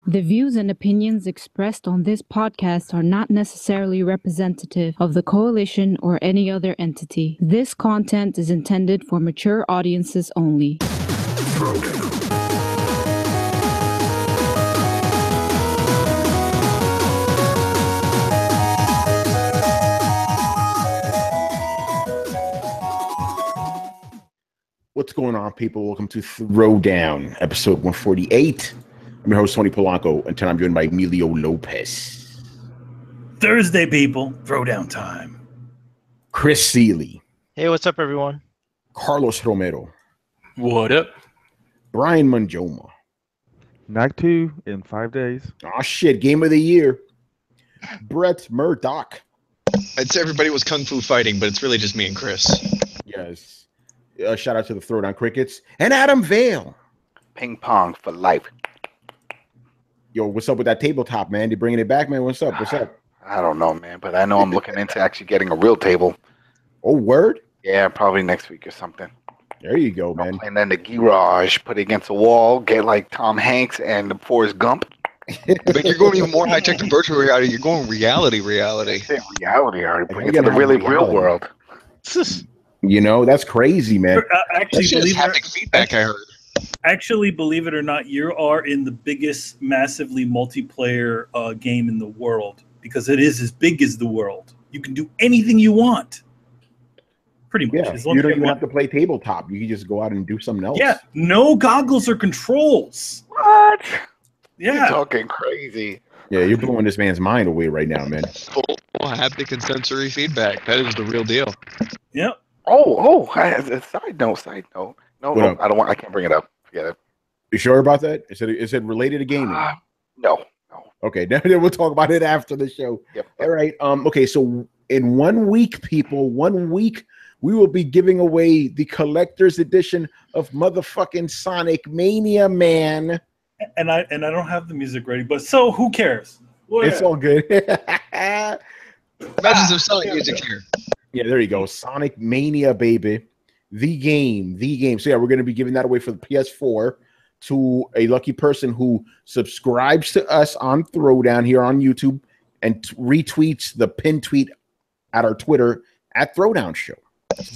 The views and opinions expressed on this podcast are not necessarily representative of the coalition or any other entity. This content is intended for mature audiences only. Throwdown. What's going on, people? Welcome to Throwdown, episode 148. I'm your host, Tony Polanco, and tonight I'm joined by Emilio Lopez. Thursday, people. Throwdown time. Chris Seeley. Hey, what's up, everyone? Carlos Romero. What up? Brian Manjoma. Knock 2 in 5 days. Oh, shit. Game of the year. Brett Murdoch. I'd say everybody was kung fu fighting, but it's really just me and Chris. Yes. Shout out to the Throwdown Crickets. And Adam Vale. Ping pong for life. Yo, what's up with that tabletop, man? You bringing it back, man? What's up? What's up? I don't know, man, but I know I'm looking into actually getting a real table. Oh, word? Yeah, probably next week or something. There you go, man. And then the garage, put it against a wall, get like Tom Hanks and the Forrest Gump. But you're going even more high-tech than virtual reality. You're going reality. Reality already. Bring it to the really real world. You know, that's crazy, man. Actually, haptic feedback, I heard. Actually, believe it or not, you are in the biggest, massively multiplayer game in the world because it is as big as the world. You can do anything you want. Pretty much. Yeah, you don't even have to play tabletop. You can just go out and do something else. Yeah, no goggles or controls. What? Yeah. You're talking crazy. Yeah, you're blowing this man's mind away right now, man. Full haptic and sensory feedback. That is the real deal. Yep. Side note. No, I can't bring it up. Forget it. You sure about that? Is it related to gaming? No. Okay, then we'll talk about it after the show. Yep. All right. Okay, so in 1 week, people, 1 week, we will be giving away the collector's edition of motherfucking Sonic Mania, man. And I don't have the music ready, but so who cares? It's all good. Imagine some Sonic music here. Yeah, there you go. Sonic Mania, baby. The game. So yeah, we're going to be giving that away for the PS4 to a lucky person who subscribes to us on Throwdown here on YouTube and retweets the pin tweet at our Twitter at Throwdown Show.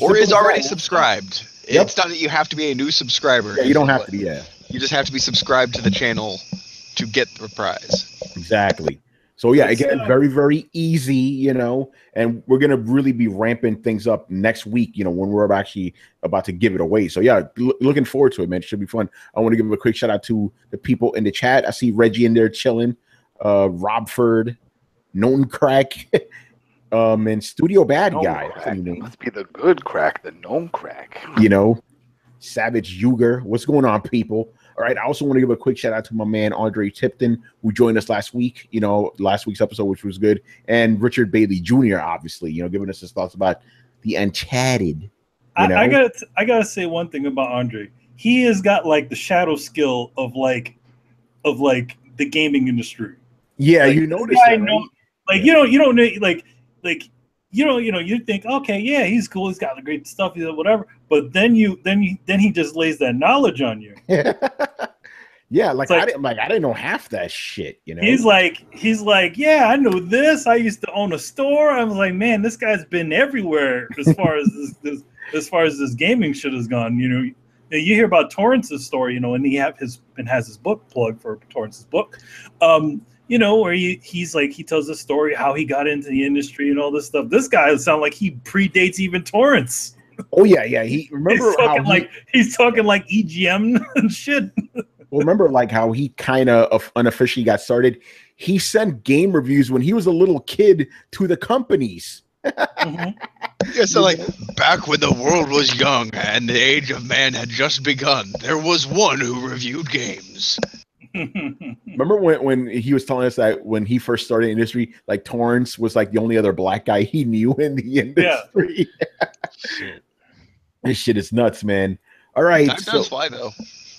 Or is already subscribed. Yep. It's not that you have to be a new subscriber. Yeah, you don't have to be, yeah. You just have to be subscribed to the channel to get the prize. Exactly. So yeah, again, very, very easy, you know, and we're going to really be ramping things up next week, you know, when we're actually about to give it away. So yeah, looking forward to it, man. It should be fun. I want to give a quick shout out to the people in the chat. I see Reggie in there chilling, Robford, Known Crack, and Studio Bad Guy. It must be the good crack, the known crack. You know, Savage Yuger. What's going on, people? All right, I also want to give a quick shout out to my man Andre Tipton, who joined us last week, you know, last week's episode, which was good, and Richard Bailey Jr., obviously, you know, giving us his thoughts about the Uncharted. I gotta say one thing about Andre. He has got like the shadow skill of like the gaming industry. Yeah, like, you noticed that, right? Like you don't you think, okay, yeah, he's cool, he's got the great stuff, whatever. But then he just lays that knowledge on you. Yeah, I didn't know half that shit, you know. He's like, yeah, I know this. I used to own a store. I was like, man, this guy's been everywhere as far as this gaming shit has gone. You know, you hear about Torrance's story, you know, and he has his book plug for Torrance's book. You know, where he's like, he tells the story how he got into the industry and all this stuff. This guy sounds like he predates even Torrance. Oh yeah. He's talking like EGM and shit. Well, remember like how he kind of unofficially got started. He sent game reviews when he was a little kid to the companies. Mm-hmm. Yeah, so like back when the world was young and the age of man had just begun, there was one who reviewed games. Remember when he was telling us that when he first started in the industry, like Torrance was like the only other black guy he knew in the industry. Yeah. This shit is nuts, man. All right, time does fly though.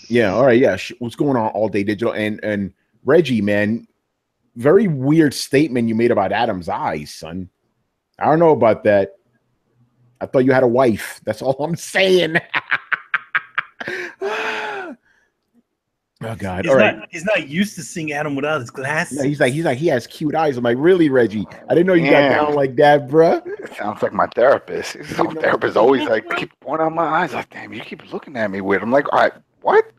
Yeah, all right, yeah. What's going on all day digital? And Reggie, man, very weird statement you made about Adam's eyes, son. I don't know about that. I thought you had a wife. That's all I'm saying. Oh God! All right. He's not used to seeing Adam without his glasses. No, he's like he has cute eyes. I'm like, really, Reggie? I didn't know you got Yeah. down like that, bruh. It sounds like my therapist. My therapist always like keep pointing out my eyes. Like, damn, you keep looking at me weird. I'm like, all right, what?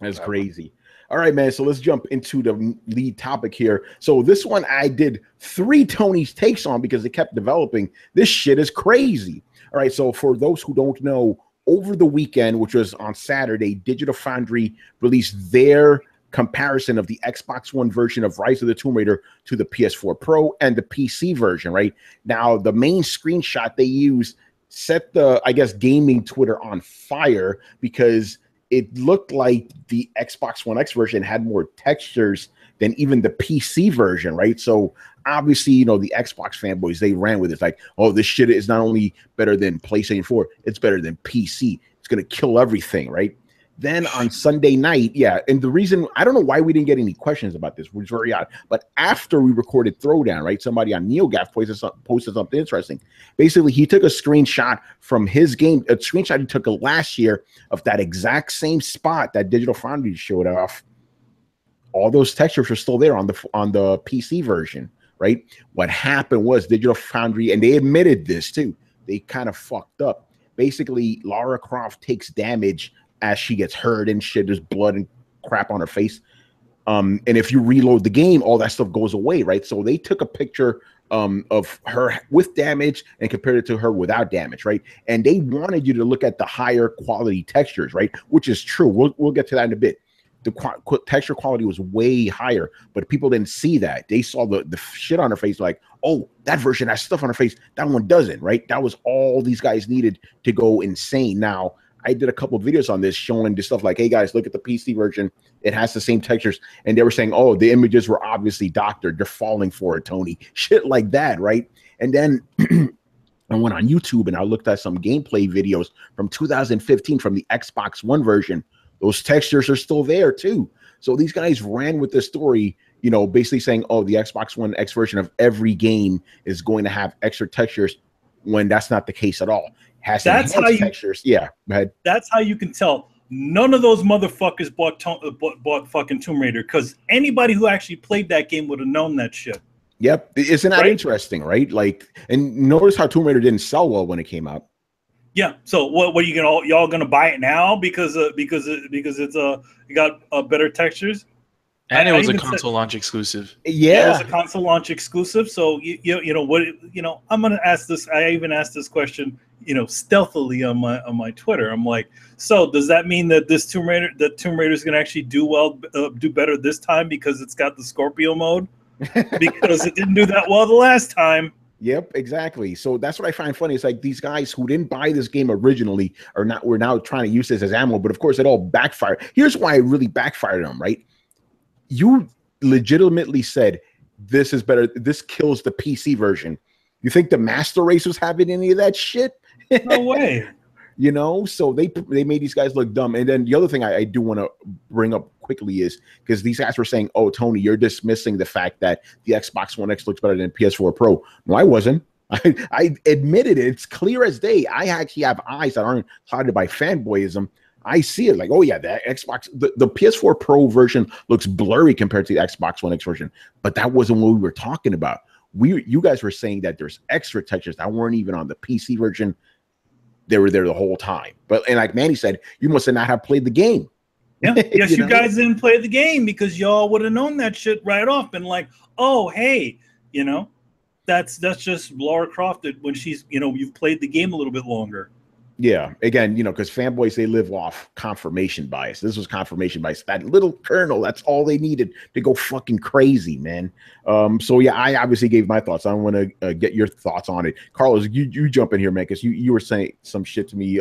That's crazy. All right, man. So let's jump into the lead topic here. So this one I did 3 Tony's takes on because it kept developing. This shit is crazy. All right. So for those who don't know, over the weekend, which was on Saturday, Digital Foundry released their comparison of the Xbox One version of Rise of the Tomb Raider to the PS4 Pro and the PC version. Right now, the main screenshot they used set the, I guess, gaming Twitter on fire because it looked like the Xbox One X version had more textures than even the PC version, right? So obviously, you know, the Xbox fanboys, they ran with it. It's like, oh, this shit is not only better than PlayStation 4, it's better than PC. It's going to kill everything, right? Then on Sunday night, yeah, and the reason, I don't know why we didn't get any questions about this, which was very odd, but after we recorded Throwdown, right, somebody on NeoGAF posted something interesting. Basically, he took a screenshot from his game, a screenshot he took last year of that exact same spot that Digital Foundry showed off. All those textures are still there on the PC version, right? What happened was Digital Foundry, and they admitted this too, they kind of fucked up. Basically, Lara Croft takes damage as she gets hurt and shit. There's blood and crap on her face. And if you reload the game, all that stuff goes away, right? So they took a picture of her with damage and compared it to her without damage, right? And they wanted you to look at the higher quality textures, right? Which is true. We'll get to that in a bit. The texture quality was way higher, but people didn't see that. They saw the shit on her face, like, oh, that version has stuff on her face. That one doesn't, right? That was all these guys needed to go insane. Now, I did a couple of videos on this showing this stuff like, hey guys, look at the PC version. It has the same textures. And they were saying, oh, the images were obviously doctored. They're falling for it, Tony. Shit like that, right? And then I went on YouTube and I looked at some gameplay videos from 2015 from the Xbox One version. Those textures are still there too. So these guys ran with this story, you know, basically saying, oh, the Xbox One X version of every game is going to have extra textures when that's not the case at all. That's how textures. Yeah, go ahead. That's how you can tell none of those motherfuckers bought fucking Tomb Raider, because anybody who actually played that game would have known that shit. Yep, isn't that interesting, right? Like, and notice how Tomb Raider didn't sell well when it came out. Yeah. So what are you gonna y'all gonna buy it now because it's you got better textures? And it was a console launch exclusive. Yeah, it was a console launch exclusive. So you know what, you know, I'm gonna ask this. I even asked this question, you know, stealthily on my Twitter. I'm like, so does that mean that this Tomb Raider is gonna actually do better this time because it's got the Scorpio mode? Because it didn't do that well the last time. Yep, exactly. So that's what I find funny. It's like these guys who didn't buy this game originally were now trying to use this as ammo, but of course it all backfired. Here's why it really backfired on them, right? You legitimately said this is better. This kills the PC version. You think the Master Race was having any of that shit? No way. You know, so they made these guys look dumb. And then the other thing I do want to bring up quickly is because these guys were saying, oh, Tony, you're dismissing the fact that the Xbox One X looks better than PS4 Pro. No, I wasn't. I admitted it. It's clear as day. I actually have eyes that aren't clouded by fanboyism. I see it like, oh yeah, the Xbox, the PS4 Pro version looks blurry compared to the Xbox One X version, but that wasn't what we were talking about. You guys were saying that there's extra textures that weren't even on the PC version. They were there the whole time. And like Manny said, you must have not have played the game. Yeah, yes, you guys didn't play the game because y'all would have known that shit right off. Been like, oh, hey, you know, that's just Lara Croft when she's, you know, you've played the game a little bit longer. Yeah, again, you know, because fanboys, they live off confirmation bias. This was confirmation bias. That little kernel, that's all they needed to go fucking crazy, man. So yeah, I obviously gave my thoughts. I want to get your thoughts on it. Carlos, you jump in here, man, because you were saying some shit to me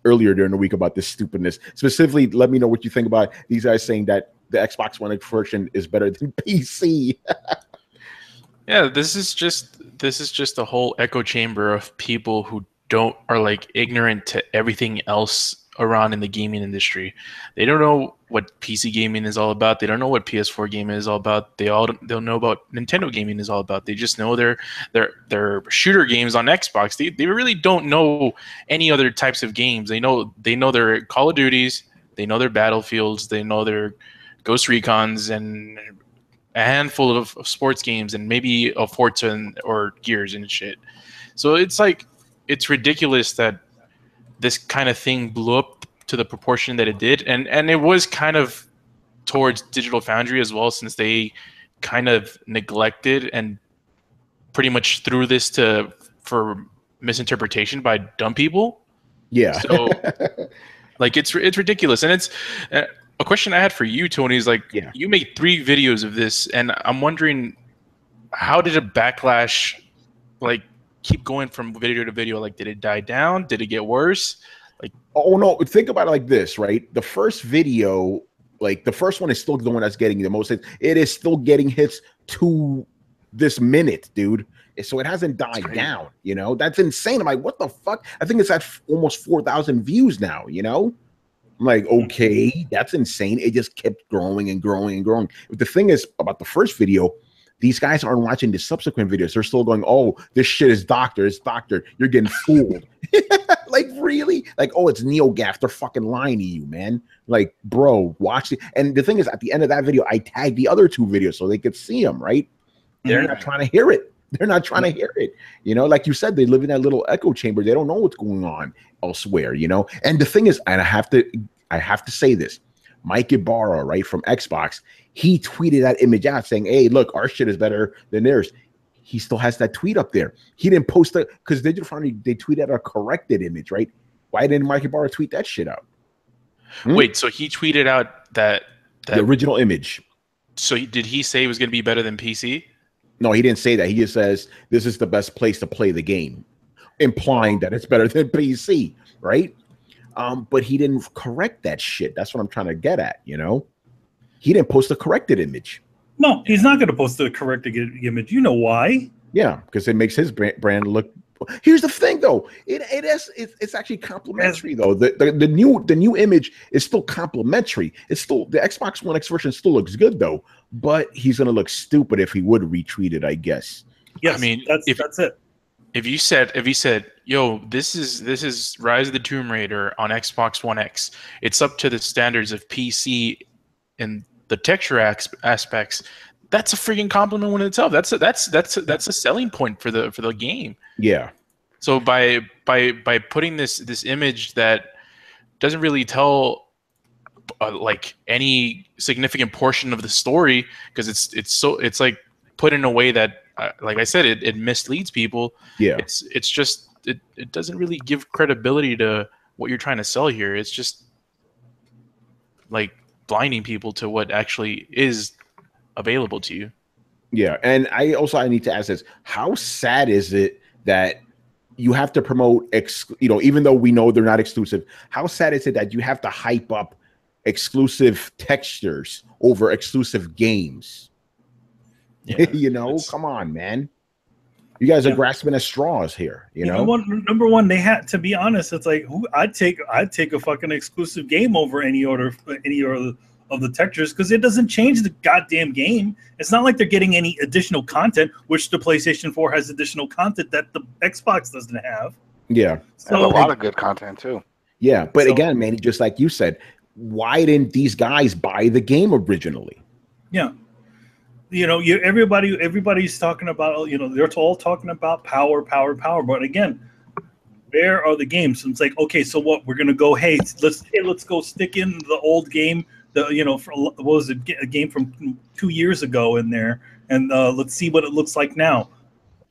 earlier during the week about this stupidness. Specifically, let me know what you think about these guys saying that the Xbox One X version is better than PC. Yeah, this is just a whole echo chamber of people who are like ignorant to everything else around in the gaming industry. They don't know what PC gaming is all about. They don't know what PS4 gaming is all about. They don't know about Nintendo gaming is all about. They just know their shooter games on Xbox. They really don't know any other types of games. They know their Call of Duties, They know their battlefields. They know their Ghost Recons and a handful of sports games and maybe a Forza or Gears and shit. So it's like, it's ridiculous that this kind of thing blew up to the proportion that it did. And it was kind of towards Digital Foundry as well, since they kind of neglected and pretty much threw this for misinterpretation by dumb people. Yeah. So like it's ridiculous. And it's a question I had for you, Tony, is like, you made 3 videos of this, and I'm wondering, how did a backlash like keep going from video to video? Like, did it die down? Did it get worse? Like, oh no, think about it like this, right? The first video, like the first one is still the one that's getting the most hits. It is still getting hits to this minute, dude. So it hasn't died down, you know? That's insane. I'm like, what the fuck? I think it's at almost 4,000 views now, you know? I'm like, okay, that's insane. It just kept growing and growing and growing. But the thing is about the first video, these guys aren't watching the subsequent videos. They're still going, oh, this shit is doctor. It's doctor. You're getting fooled. Like, really? Like, oh, it's NeoGaf. They're fucking lying to you, man. Like, bro, watch it. And the thing is, at the end of that video, I tagged the other 2 videos so they could see them, right? They're not trying to hear it. They're not trying to hear it. You know, like you said, they live in that little echo chamber. They don't know what's going on elsewhere, you know? And the thing is, and I have to say this, Mike Ibarra, right, from Xbox, he tweeted that image out saying, hey, look, our shit is better than theirs. He still has that tweet up there. He didn't post it because Digital Foundry, they tweeted a corrected image, right? Why didn't Mike Ibarra tweet that shit out? Wait, so he tweeted out that the original image. So did he say it was going to be better than PC? No, he didn't say that. He just says this is the best place to play the game, implying that it's better than PC, right? But he didn't correct that shit. That's what I'm trying to get at, you know? He didn't post a corrected image. No, he's not going to post a corrected image. You know why? Yeah, because it makes his brand look. Here's the thing, though. It's actually complimentary, though. The new image is still complimentary. It's still the Xbox One X version still looks good, though. But he's gonna look stupid if he would retweet it, I guess. Yes, I mean, that's it. If you said, yo, this is Rise of the Tomb Raider on Xbox One X, it's up to the standards of PC and the texture aspects. That's a freaking compliment in itself. That's a selling point for the game. Yeah. So by putting this image that doesn't really tell like any significant portion of the story, because it's like put in a way that like I said, it misleads people. Yeah. It's just it doesn't really give credibility to what you're trying to sell here. It's just like blinding people to what actually is available to you. Yeah, and I need to ask this: how sad is it that you have to promote, even though we know they're not exclusive? How sad is it that you have to hype up exclusive textures over exclusive games? Yeah, you know, come on, man. You guys are grasping at straws here. You know what? Number one, they had to be honest. It's like I'd take a fucking exclusive game over any order of the textures, because it doesn't change the goddamn game. It's not like they're getting any additional content, which the PlayStation 4 has additional content that the Xbox doesn't have. Yeah, so a lot of good content too. Yeah, but again, man, just like you said, why didn't these guys buy the game originally? Yeah. You know, everybody's talking about, you know, they're all talking about power. But again, where are the games? And it's like, okay, so what? We're gonna go, let's go stick in the old game, what was it, a game from 2 years ago in there, and let's see what it looks like now.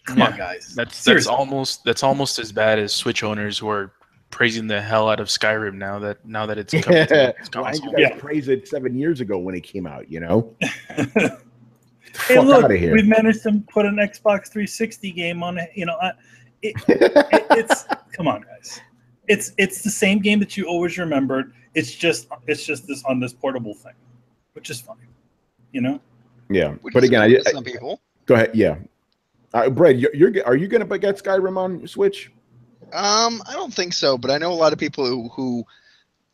Come on, guys. That's almost as bad as Switch owners who are praising the hell out of Skyrim now that it's coming to its console. Why you guys praised it 7 years ago when it came out, you know? Hey, look, we've managed to put an Xbox 360 game on it. You know, it's come on, guys. It's the same game that you always remembered. It's just this on this portable thing, which is fine. You know. Yeah, but again, some people. Go ahead. Yeah, Brad, are you gonna get Skyrim on Switch? I don't think so, but I know a lot of people who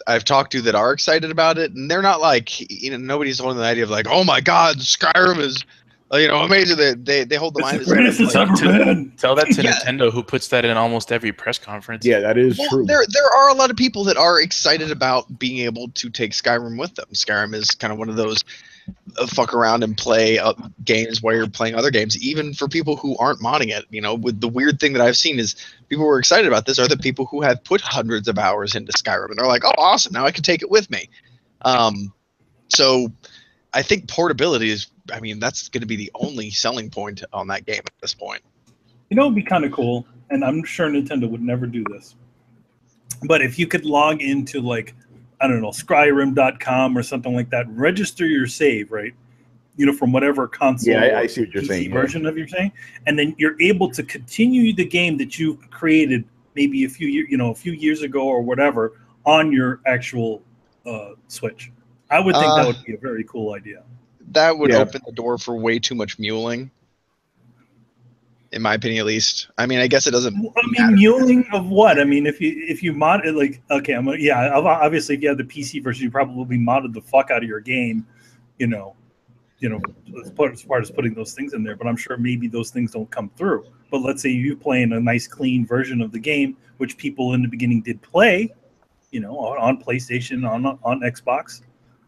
I've talked to that are excited about it, and they're not like, you know, nobody's holding the idea of like, oh my god, Skyrim is You know, amazing that they hold the line. It's the greatest it's ever been. Tell that to Nintendo, who puts that in almost every press conference. Yeah, that is true. There are a lot of people that are excited about being able to take Skyrim with them. Skyrim is kind of one of those fuck around and play games while you're playing other games, even for people who aren't modding it. You know, with the weird thing that I've seen is people who are excited about this are the people who have put hundreds of hours into Skyrim, and they're like, oh, awesome, now I can take it with me. So I think portability is, I mean, that's going to be the only selling point on that game at this point. You know, it would be kind of cool, and I'm sure Nintendo would never do this, but if you could log into, like, I don't know, Skyrim.com or something like that, register your save, right? You know, from whatever console I see what you're saying, version of your thing, and then you're able to continue the game that you created maybe a few years ago or whatever on your actual Switch. I would think that would be a very cool idea. That would open the door for way too much muling, in my opinion, at least. I mean, I guess it doesn't. I mean, muling of what? I mean, if you mod it, like, okay, obviously, if you have the PC version, you probably modded the fuck out of your game, you know, as far as putting those things in there. But I'm sure maybe those things don't come through. But let's say you're playing a nice, clean version of the game, which people in the beginning did play, you know, on PlayStation, on Xbox.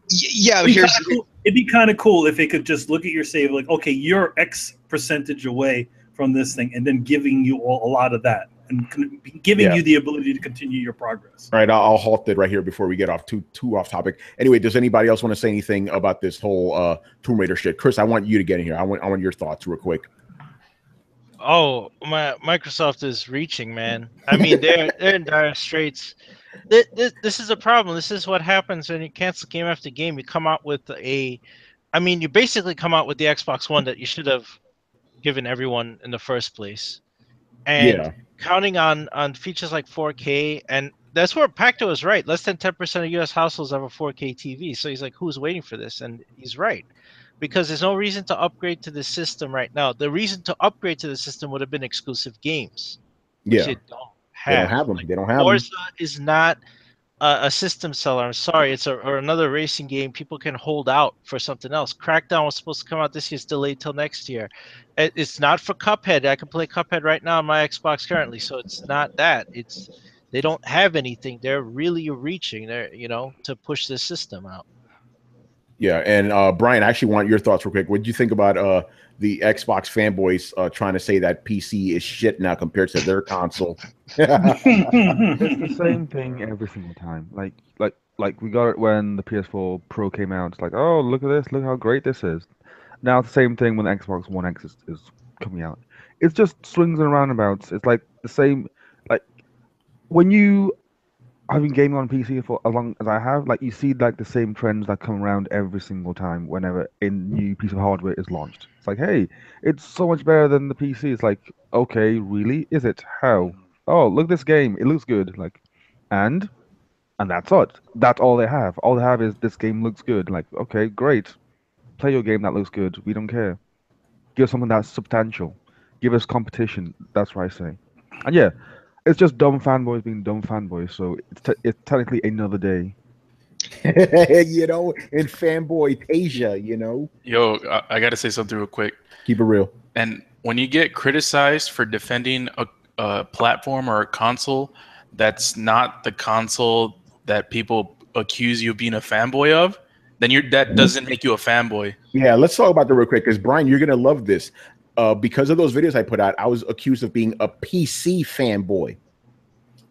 Yeah, it'd be kind of cool if it could just look at your save, like, okay, you're X percentage away from this thing, and then giving you a lot of that, and giving you the ability to continue your progress. All right, I'll halt it right here before we get off too off topic. Anyway, does anybody else want to say anything about this whole Tomb Raider shit? Chris, I want you to get in here. I want your thoughts real quick. Oh, Microsoft is reaching, man. I mean, they're in dire straits. This is a problem. This is what happens when you cancel game after game. You come out with you basically come out with the Xbox One that you should have given everyone in the first place, and counting on features like 4K, and that's where Pachter was right. Less than 10% of U.S. households have a 4K TV. So he's like, who's waiting for this? And he's right, because there's no reason to upgrade to the system right now. The reason to upgrade to the system would have been exclusive games. Which they don't have them. They don't have Forza them. is not a system seller. I'm sorry, it's or another racing game. People can hold out for something else. Crackdown was supposed to come out this year. It's delayed till next year. It's not for Cuphead. I can play Cuphead right now on my Xbox currently, so it's not that. They don't have anything. They're really reaching there, to push this system out. Yeah, and Brian, I actually want your thoughts real quick. What do you think about the Xbox fanboys trying to say that PC is shit now compared to their console? It's the same thing every single time. Like we got it when the PS4 Pro came out. It's like, oh, look at this, look how great this is. Now it's the same thing when the Xbox One X is coming out. It's just swings and roundabouts. It's like the same. Like when I've been gaming on PC for as long as I have. Like you see, like the same trends that come around every single time whenever a new piece of hardware is launched. It's like, hey, it's so much better than the PC. It's like, okay, really? Is it? How? Oh, look at this game. It looks good. Like, and that's it. That's all they have. All they have is this game looks good. Like, okay, great. Play your game that looks good. We don't care. Give us something that's substantial. Give us competition. That's what I say. And yeah, it's just dumb fanboys being dumb fanboys. So it's technically another day. In fanboy Asia, Yo, I got to say something real quick. Keep it real. And when you get criticized for defending a platform or a console that's not the console that people accuse you of being a fanboy of, then that doesn't make you a fanboy. Yeah, let's talk about that real quick, because Brian, you're gonna love this. Because of those videos I put out, I was accused of being a PC fanboy.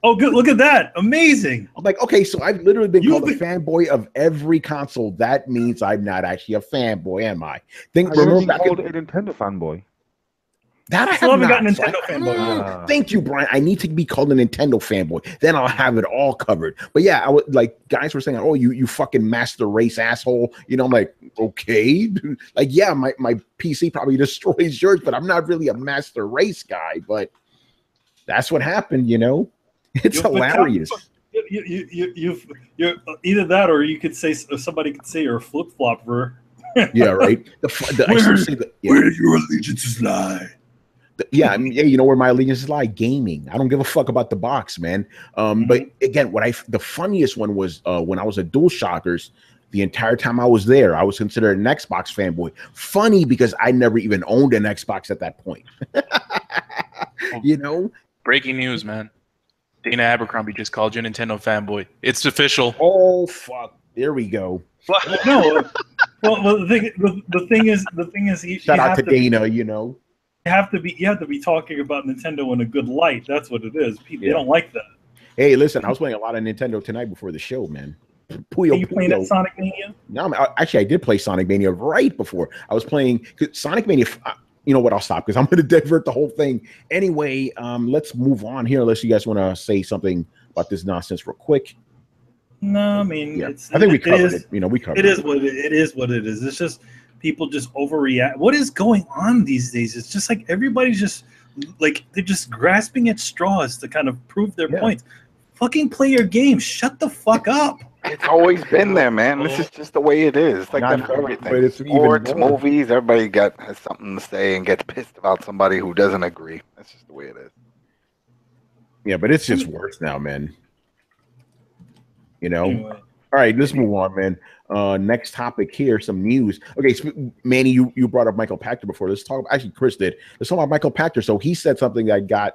Oh, good! Look at that! Amazing. I'm like, okay, so I've literally been called a fanboy of every console. That means I'm not actually a fanboy, am I? Remember back called a Nintendo fanboy. That I haven't got Nintendo fanboy. Thank you, Brian. I need to be called a Nintendo fanboy. Then I'll have it all covered. But yeah, I would like guys were saying, "Oh, you fucking master race asshole." I'm like, okay, like yeah, my PC probably destroys yours, but I'm not really a master race guy. But that's what happened, It's hilarious. You're either that, or you could say somebody could say you're a flip flopper. Yeah, right. Where your allegiances lie. Yeah, I mean, you know where my allegiances lie? Gaming. I don't give a fuck about the box, man. But again, the funniest one was when I was at DualShockers, The entire time I was there, I was considered an Xbox fanboy. Funny because I never even owned an Xbox at that point. You know? Breaking news, man. Dana Abercrombie just called you a Nintendo fanboy. It's official. Oh, fuck. There we go. No. Well, the thing is, Shout out to Dana, you know. You have to be talking about Nintendo in a good light. That's what it is. People they don't like that. Hey, listen, I was playing a lot of Nintendo tonight before the show, man. Are you playing that Sonic Mania? No, actually, I did play Sonic Mania right before. I was playing Sonic Mania. You know what? I'll stop because I'm going to divert the whole thing. Anyway, let's move on here. Unless you guys want to say something about this nonsense real quick. No, I mean, I think we covered it. You know, we covered it. It is what it is. It's just people just overreact. What is going on these days? It's just like everybody's just like they're just grasping at straws to kind of prove their points. Fucking play your game. Shut the fuck up. It's always been there, man. This is just the way it is. It's like that for everything. Sports, movies, everybody has something to say and gets pissed about somebody who doesn't agree. That's just the way it is. Yeah, but it's just worse now, man. You know? Anyway. All right, let's move on, man. Next topic here, some news. Okay, so, Manny, you brought up Michael Pachter before. Let's talk about, actually, Chris did. Let's talk about Michael Pachter. So he said something that got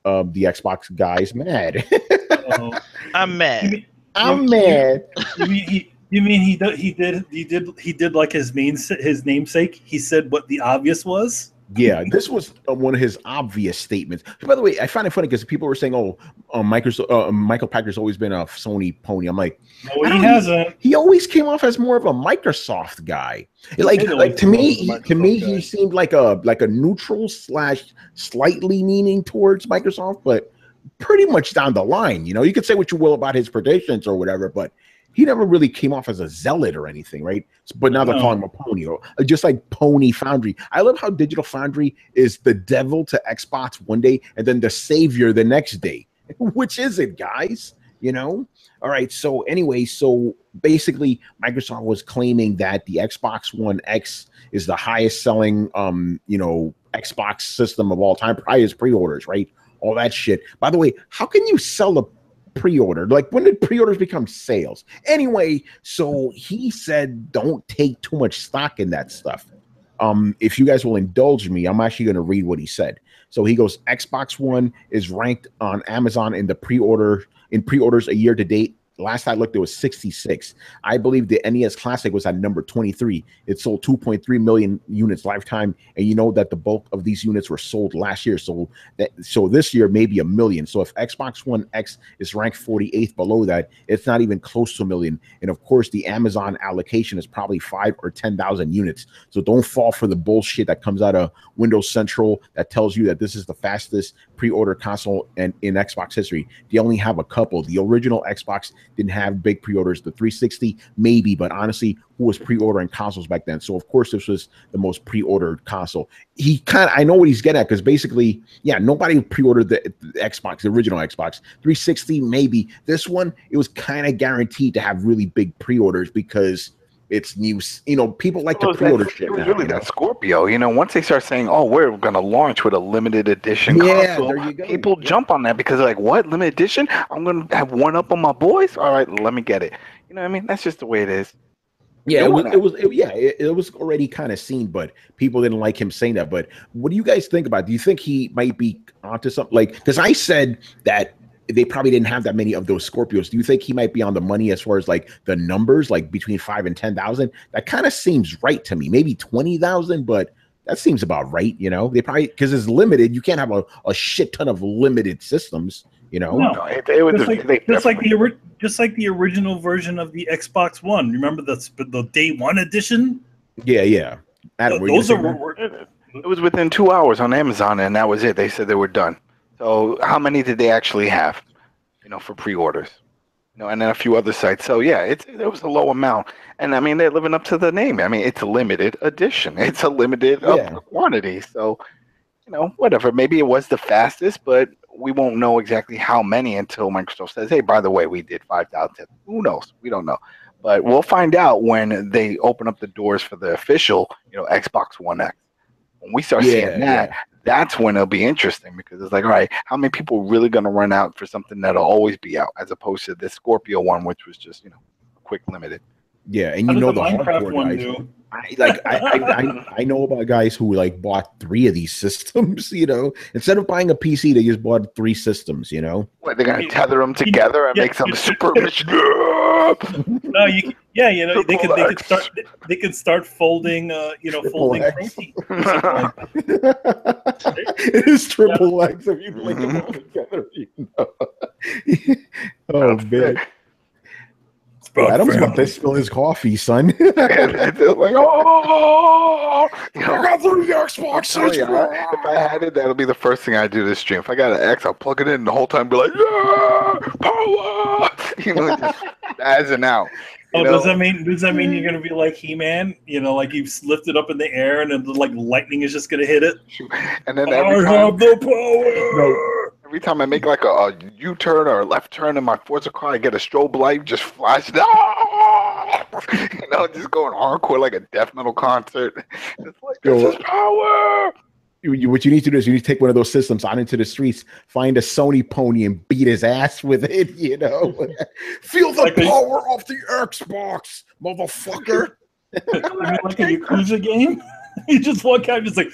the Xbox guys mad. I'm mad. I'm mad. You mean he did like his namesake? He said what the obvious was. Yeah, this was one of his obvious statements. By the way, I find it funny because people were saying, "Oh, Michael Packer's always been a Sony pony." I'm like, no, he hasn't. He always came off as more of a Microsoft guy. Like to me, he seemed like a neutral / slightly leaning towards Microsoft, but pretty much down the line. You know, you could say what you will about his predictions or whatever, but he never really came off as a zealot or anything, right? But now they're calling him a pony, or just like Pony Foundry. I love how Digital Foundry is the devil to Xbox one day and then the savior the next day. Which is it, guys? You know? All right, so anyway, so basically Microsoft was claiming that the Xbox One X is the highest selling Xbox system of all time, highest pre-orders, right? All that shit. By the way, how can you sell a pre-order? Like, when did pre-orders become sales? Anyway, so he said don't take too much stock in that stuff. If you guys will indulge me, I'm actually going to read what he said. So he goes, Xbox One is ranked on Amazon in pre-orders a year to date. Last I looked, it was 66. I believe the NES Classic was at number 23. It sold 2.3 million units lifetime, and you know that the bulk of these units were sold last year. So this year maybe 1 million. So if Xbox One X is ranked 48th below that, it's not even close to 1 million. And of course, the Amazon allocation is probably 5 or 10,000 units. So don't fall for the bullshit that comes out of Windows Central that tells you that this is the fastest pre-order console in Xbox history. They only have a couple. The original Xbox didn't have big pre-orders. The 360 maybe, but honestly, who was pre-ordering consoles back then? So of course this was the most pre-ordered console. I know what he's getting at, because basically, yeah, nobody pre-ordered the Xbox, the original Xbox. 360 maybe. This one, it was kind of guaranteed to have really big pre-orders because it's new. You know, people like to pre-order shit. It was really that Scorpio. You know, once they start saying, "Oh, we're going to launch with a limited edition console," there you go. People jump on that because they're like, "What, limited edition? I'm going to have one up on my boys. All right, let me get it." You know what I mean? That's just the way it is. Yeah, it was already kind of seen, but people didn't like him saying that. But what do you guys think about it? Do you think he might be onto something? Like, because I said that they probably didn't have that many of those Scorpios. Do you think he might be on the money as far as like the numbers, like between 5 and 10,000? That kind of seems right to me. Maybe 20,000, but that seems about right. You know, they probably, because it's limited. You can't have a shit ton of limited systems. You know, just like the original version of the Xbox One. Remember the day one edition? Yeah. It was within 2 hours on Amazon, and that was it. They said they were done. So how many did they actually have, for pre-orders? And then a few other sites. So yeah, it was a low amount. And I mean, they're living up to the name. I mean, it's a limited edition. It's a limited quantity. So, whatever. Maybe it was the fastest, but we won't know exactly how many until Microsoft says, "Hey, by the way, we did 5,000. Who knows? We don't know. But we'll find out when they open up the doors for the official, Xbox One X. When we start seeing that, that's when it'll be interesting, because it's like, all right, how many people are really going to run out for something that'll always be out, as opposed to this Scorpio one, which was just, quick limited. Yeah, and How you did know the the Minecraft hardcore one guys. do? I know about guys who like bought 3 of these systems. You know, instead of buying a PC, they just bought 3 systems. You know, What, they're gonna tether them together and make some super mission? No, you know, they Triple could X. start. They could start folding, Triple folding X. protein. Or something like that. It is triple X if you link them all together. You know? Oh man. Adam's about to spill his coffee, son. Like, oh, you know, I got 3 Xbox. if I had it, that'll be the first thing I do this stream. If I got an X, I'll plug it in the whole time, be like, yeah, power, you know, just spazzing out. Oh, know? does that mean you're gonna be like He-Man? You know, like you lift it up in the air and then like lightning is just gonna hit it. And then I have the power. Every time I make like a U-turn or a left turn in my Forza car, I get a strobe light, just flash. You know, just going hardcore like a death metal concert. It's like, this is power. What you need to do is you need to take one of those systems out into the streets, find a Sony pony and beat his ass with it, you know. Feel the power of the Xbox, motherfucker. You mean like a Yakuza game? You just walk out just like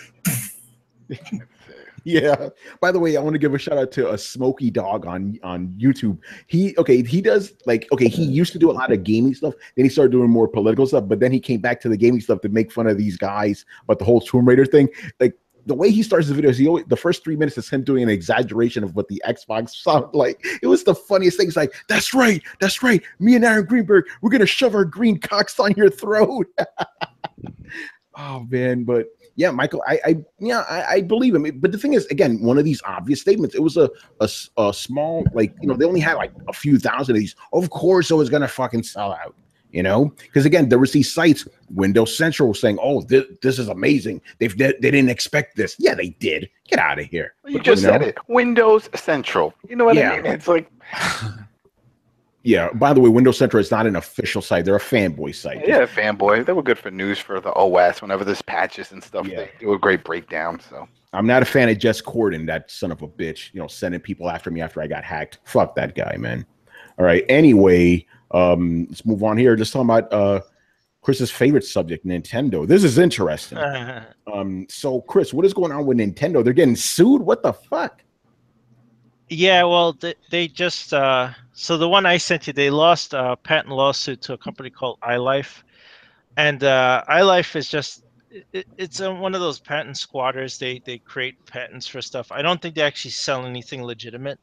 yeah. By the way, I want to give a shout out to a Smoky Dog on YouTube. He does he used to do a lot of gaming stuff. Then he started doing more political stuff, but then he came back to the gaming stuff to make fun of these guys about the whole Tomb Raider thing. Like the way he starts the videos, the first 3 minutes is him doing an exaggeration of what the Xbox sound like. It was the funniest thing. It's like, that's right. Me and Aaron Greenberg, we're gonna shove our green cocks on your throat. Oh man, but yeah, Michael, I believe him. But the thing is, again, one of these obvious statements. It was a small, like, you know, they only had like a few thousand of these. Of course, it was gonna fucking sell out. You know, because again, there was these sites, Windows Central, saying, "Oh, this is amazing. They didn't expect this." Yeah, they did. Get out of here. You just said it. Windows Central. You know what I mean? It's like. Yeah. By the way, Windows Central is not an official site; they're a fanboy site. Yeah, fanboy. They were good for news for the OS. Whenever there's patches and stuff, they do a great breakdown. So I'm not a fan of Jess Corden, that son of a bitch. You know, sending people after me after I got hacked. Fuck that guy, man. All right. Anyway. Let's move on here. Just talking about Chris's favorite subject, Nintendo. This is interesting. So Chris, what is going on with Nintendo? They're getting sued? What the fuck? Yeah, well, they just so the one I sent you, they lost a patent lawsuit to a company called iLife, and iLife is just it's one of those patent squatters. They create patents for stuff. I don't think they actually sell anything legitimate.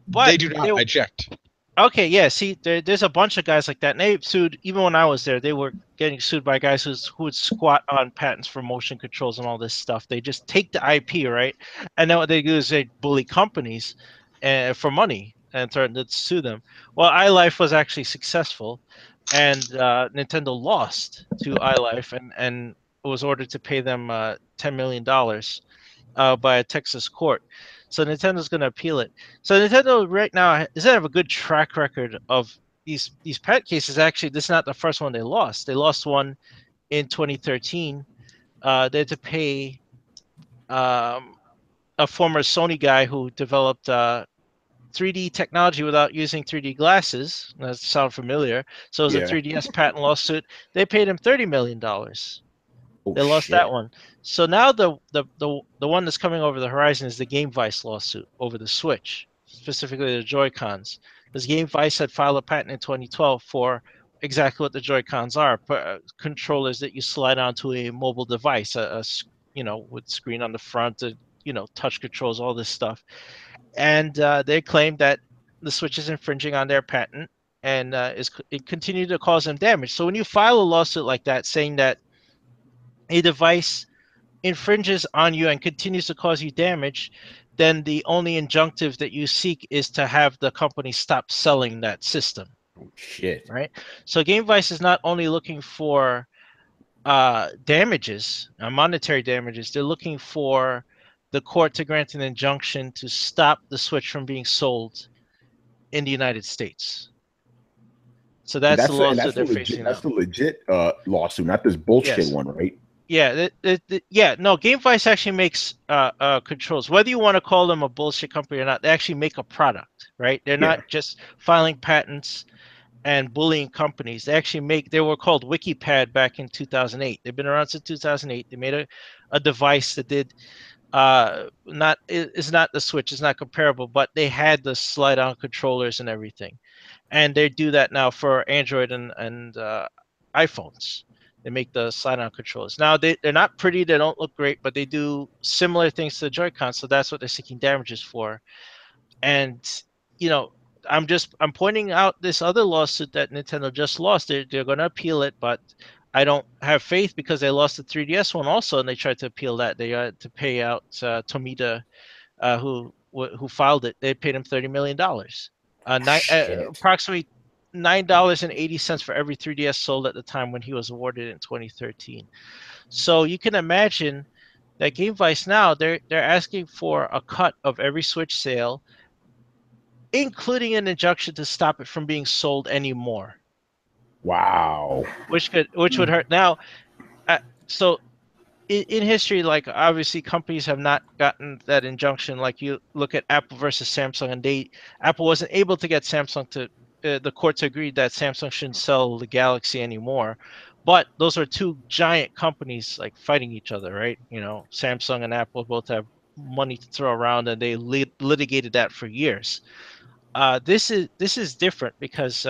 But they do not. I checked. Okay, yeah. See, there's a bunch of guys like that, and they sued. Even when I was there, they were getting sued by guys who would squat on patents for motion controls and all this stuff. They just take the IP, right, and then what they do is they bully companies for money and threaten to sue them. Well, iLife was actually successful, and Nintendo lost to iLife, and was ordered to pay them $10 million by a Texas court. So Nintendo's going to appeal it. So Nintendo right now doesn't have a good track record of these patent cases. Actually, this is not the first one they lost. They lost one in 2013. They had to pay a former Sony guy who developed 3D technology without using 3D glasses. That sounds familiar. So it was a 3DS patent lawsuit. They paid him $30 million. They lost that one. So now the one that's coming over the horizon is the Game Vice lawsuit over the Switch, specifically the Joy-Cons. Because Game Vice had filed a patent in 2012 for exactly what the Joy-Cons are, controllers that you slide onto a mobile device, with screen on the front, touch controls, all this stuff. And they claim that the Switch is infringing on their patent and it continued to cause them damage. So when you file a lawsuit like that saying that a device infringes on you and continues to cause you damage, then the only injunctive that you seek is to have the company stop selling that system. Oh, shit. Right? So Game Vice is not only looking for damages, monetary damages, they're looking for the court to grant an injunction to stop the Switch from being sold in the United States. So that's the lawsuit they're facing now. That's the legit lawsuit, not this bullshit one, right? Yeah, no, Game Vice actually makes controls. Whether you want to call them a bullshit company or not, they actually make a product, right? They're not just filing patents and bullying companies. They were called WikiPad back in 2008. They've been around since 2008. They made a device that did it's not the Switch, it's not comparable, but they had the slide on controllers and everything. And they do that now for Android and iPhones. They make the slide on controllers. Now they're not pretty, they don't look great, but they do similar things to the Joy-Con, so that's what they're seeking damages for. And you know, I'm pointing out this other lawsuit that Nintendo just lost. They're going to appeal it, but I don't have faith because they lost the 3DS one also, and they tried to appeal that. They had to pay out Tomita, who filed it. They paid him $30 million, approximately $9.80 for every 3DS sold at the time when he was awarded in 2013. So you can imagine that Game Vice now they're asking for a cut of every Switch sale, including an injunction to stop it from being sold anymore. Wow. Which would hurt. Now, so in history, like obviously companies have not gotten that injunction. Like you look at Apple versus Samsung, and Apple wasn't able to get Samsung to the courts agreed that Samsung shouldn't sell the Galaxy anymore. But those are two giant companies like fighting each other, right? You know, Samsung and Apple both have money to throw around, and they litigated that for years. This is different because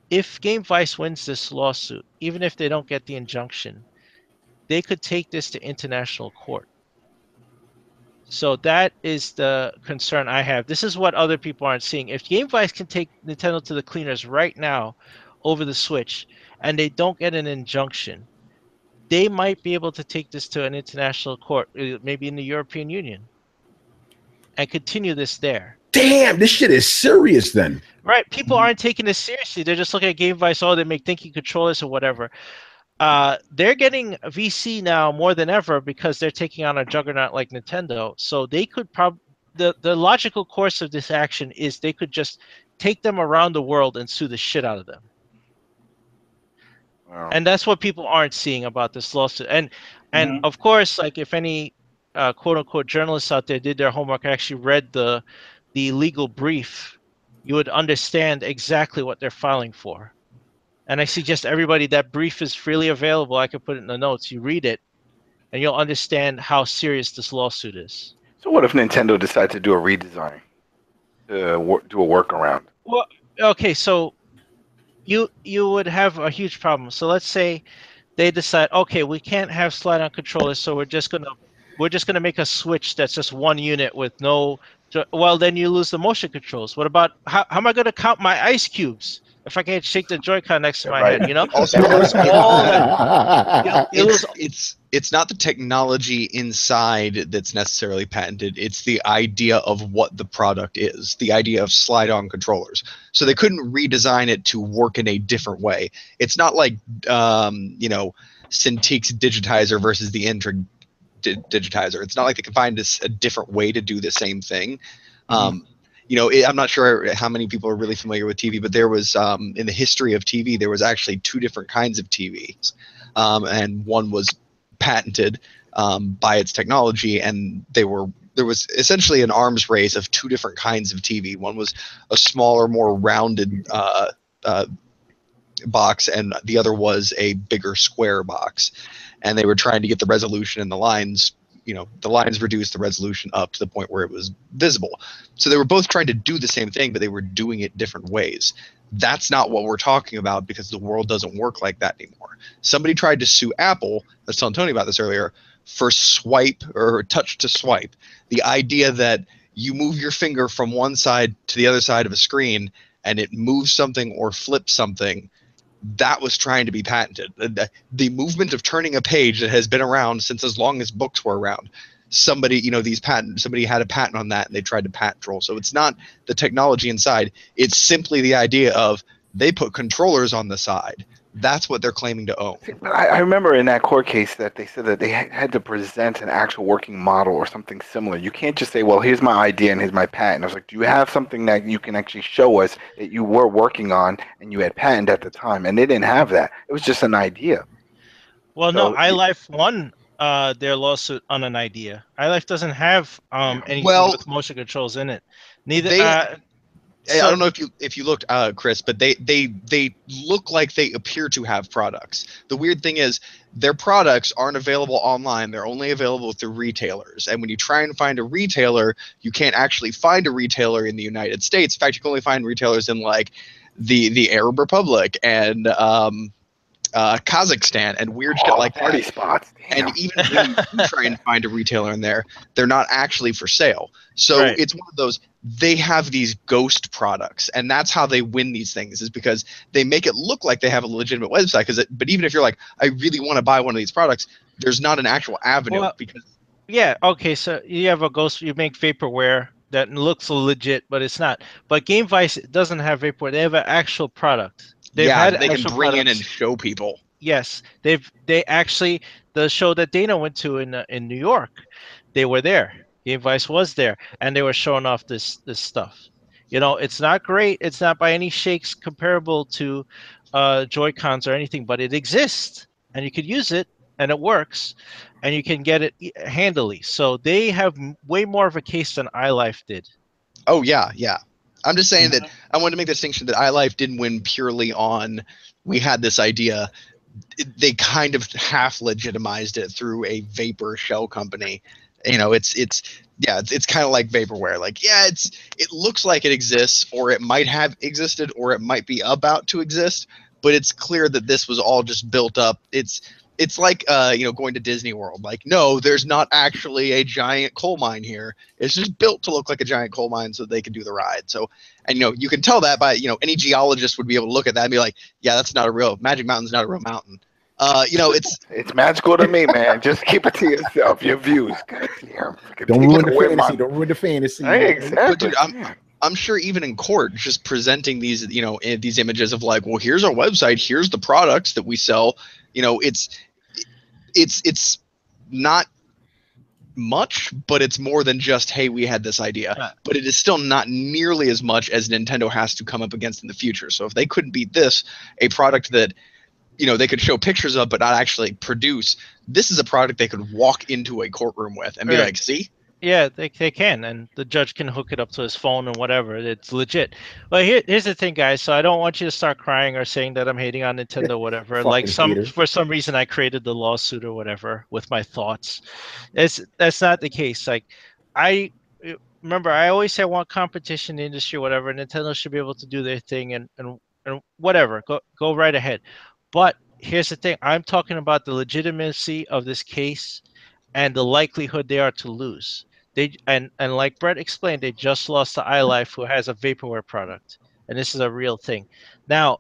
if Game Vice wins this lawsuit, even if they don't get the injunction, they could take this to international court. So that is the concern I have. This is what other people aren't seeing. If Game Vice can take Nintendo to the cleaners right now over the Switch, and they don't get an injunction, they might be able to take this to an international court, maybe in the European Union, and continue this there. Damn, this shit is serious then. Right. People aren't taking this seriously. They're just looking at Game Vice. Oh, they make thinking controllers or whatever. They're getting VC now more than ever because they're taking on a juggernaut like Nintendo. So they could the logical course of this action is they could just take them around the world and sue the shit out of them. Wow. And that's what people aren't seeing about this lawsuit. And of course, like if any quote unquote journalists out there did their homework, actually read the legal brief, you would understand exactly what they're filing for. And I suggest everybody, that brief is freely available. I could put it in the notes. You read it, and you'll understand how serious this lawsuit is. So what if Nintendo decided to do a redesign, do a workaround? Well, okay, so you would have a huge problem. So let's say they decide, okay, we can't have slide-on controllers, so we're just gonna make a Switch that's just one unit with no. Well, then you lose the motion controls. What about how am I going to count my ice cubes if I can't shake the Joy-Con next to my head? You know. Also, it's not the technology inside that's necessarily patented. It's the idea of what the product is. The idea of slide-on controllers. So they couldn't redesign it to work in a different way. It's not like Cintiq's digitizer versus the Intrig digitizer. It's not like they can find a different way to do the same thing. I'm not sure how many people are really familiar with TV, but there was in the history of TV, there was actually two different kinds of TVs, and one was patented by its technology, and there was essentially an arms race of two different kinds of TV. One was a smaller, more rounded box, and the other was a bigger square box. And they were trying to get the resolution and the lines reduced the resolution up to the point where it was visible. So they were both trying to do the same thing, but they were doing it different ways. That's not what we're talking about because the world doesn't work like that anymore. Somebody tried to sue Apple, I was telling Tony about this earlier, for swipe or touch to swipe. The idea that you move your finger from one side to the other side of a screen and it moves something or flips something, that was trying to be patented. The movement of turning a page that has been around since as long as books were around. Somebody had a patent on that, and they tried to patent troll. So it's not the technology inside. It's simply the idea of they put controllers on the side. That's what they're claiming to own. I remember in that court case that they said that they had to present an actual working model or something similar. You can't just say, well, here's my idea and here's my patent. I was like, do you have something that you can actually show us that you were working on and you had patent at the time? And they didn't have that. It was just an idea. Well, no, iLife won their lawsuit on an idea. iLife doesn't have anything with motion controls in it. Neither. I don't know if you looked, Chris, but they look like they appear to have products. The weird thing is their products aren't available online. They're only available through retailers. And when you try and find a retailer, you can't actually find a retailer in the United States. In fact, you can only find retailers in like the Arab Republic and Kazakhstan and weird shit like that. Party spots. Damn. And even when you do try and find a retailer in there, they're not actually for sale. So Right. it's one of those, they have these ghost products, and that's how they win these things, is because they make it look like they have a legitimate website. But even if you're like, I really want to buy one of these products, there's not an actual avenue. Well, because Yeah. Okay. So you have a ghost. You make vaporware that looks legit, but it's not. But Game Vice doesn't have vaporware. They have an actual product. They've had they can actual bring in products. and show people. Yes, they actually, the show that Dana went to in New York, they were there. Game Vice was there, and they were showing off this stuff. You know, it's not great. It's not by any shakes comparable to Joy-Cons or anything, but it exists, and you could use it, and it works, and you can get it handily. So they have way more of a case than iLife did. Oh yeah, yeah. I'm just saying that I wanted to make the distinction that iLife didn't win purely on we had this idea. They kind of half legitimized it through a vapor shell company. You know, it's kind of like vaporware. Like, yeah, it looks like it exists, or it might have existed, or it might be about to exist, but it's clear that this was all just built up. It's like going to Disney World. Like, no, there's not actually a giant coal mine here. It's just built to look like a giant coal mine so they can do the ride. So, and you can tell that by any geologist would be able to look at that and be like, yeah, that's not a real Magic Mountain's not a real mountain. It's magical to me, man. Just keep it to yourself. Your views. Don't ruin the fantasy. Don't ruin the fantasy. Exactly. But dude, I'm sure even in court, just presenting these these images of like, well, here's our website, here's the products that we sell. It's not much, but it's more than just, hey, we had this idea. But it is still not nearly as much as Nintendo has to come up against in the future. So if they couldn't beat this, a product that they could show pictures of but not actually produce, this is a product they could walk into a courtroom with and be like, see? Yeah, they can, and the judge can hook it up to his phone and whatever. It's legit. But here's the thing, guys. So I don't want you to start crying or saying that I'm hating on Nintendo, whatever. Like for some reason I created the lawsuit or whatever with my thoughts. That's not the case. Like, I remember I always say I want competition in the industry, whatever. Nintendo should be able to do their thing and whatever. Go right ahead. But here's the thing. I'm talking about the legitimacy of this case and the likelihood they are to lose. They and like Brett explained, they just lost to iLife, who has a vaporware product, and this is a real thing. Now,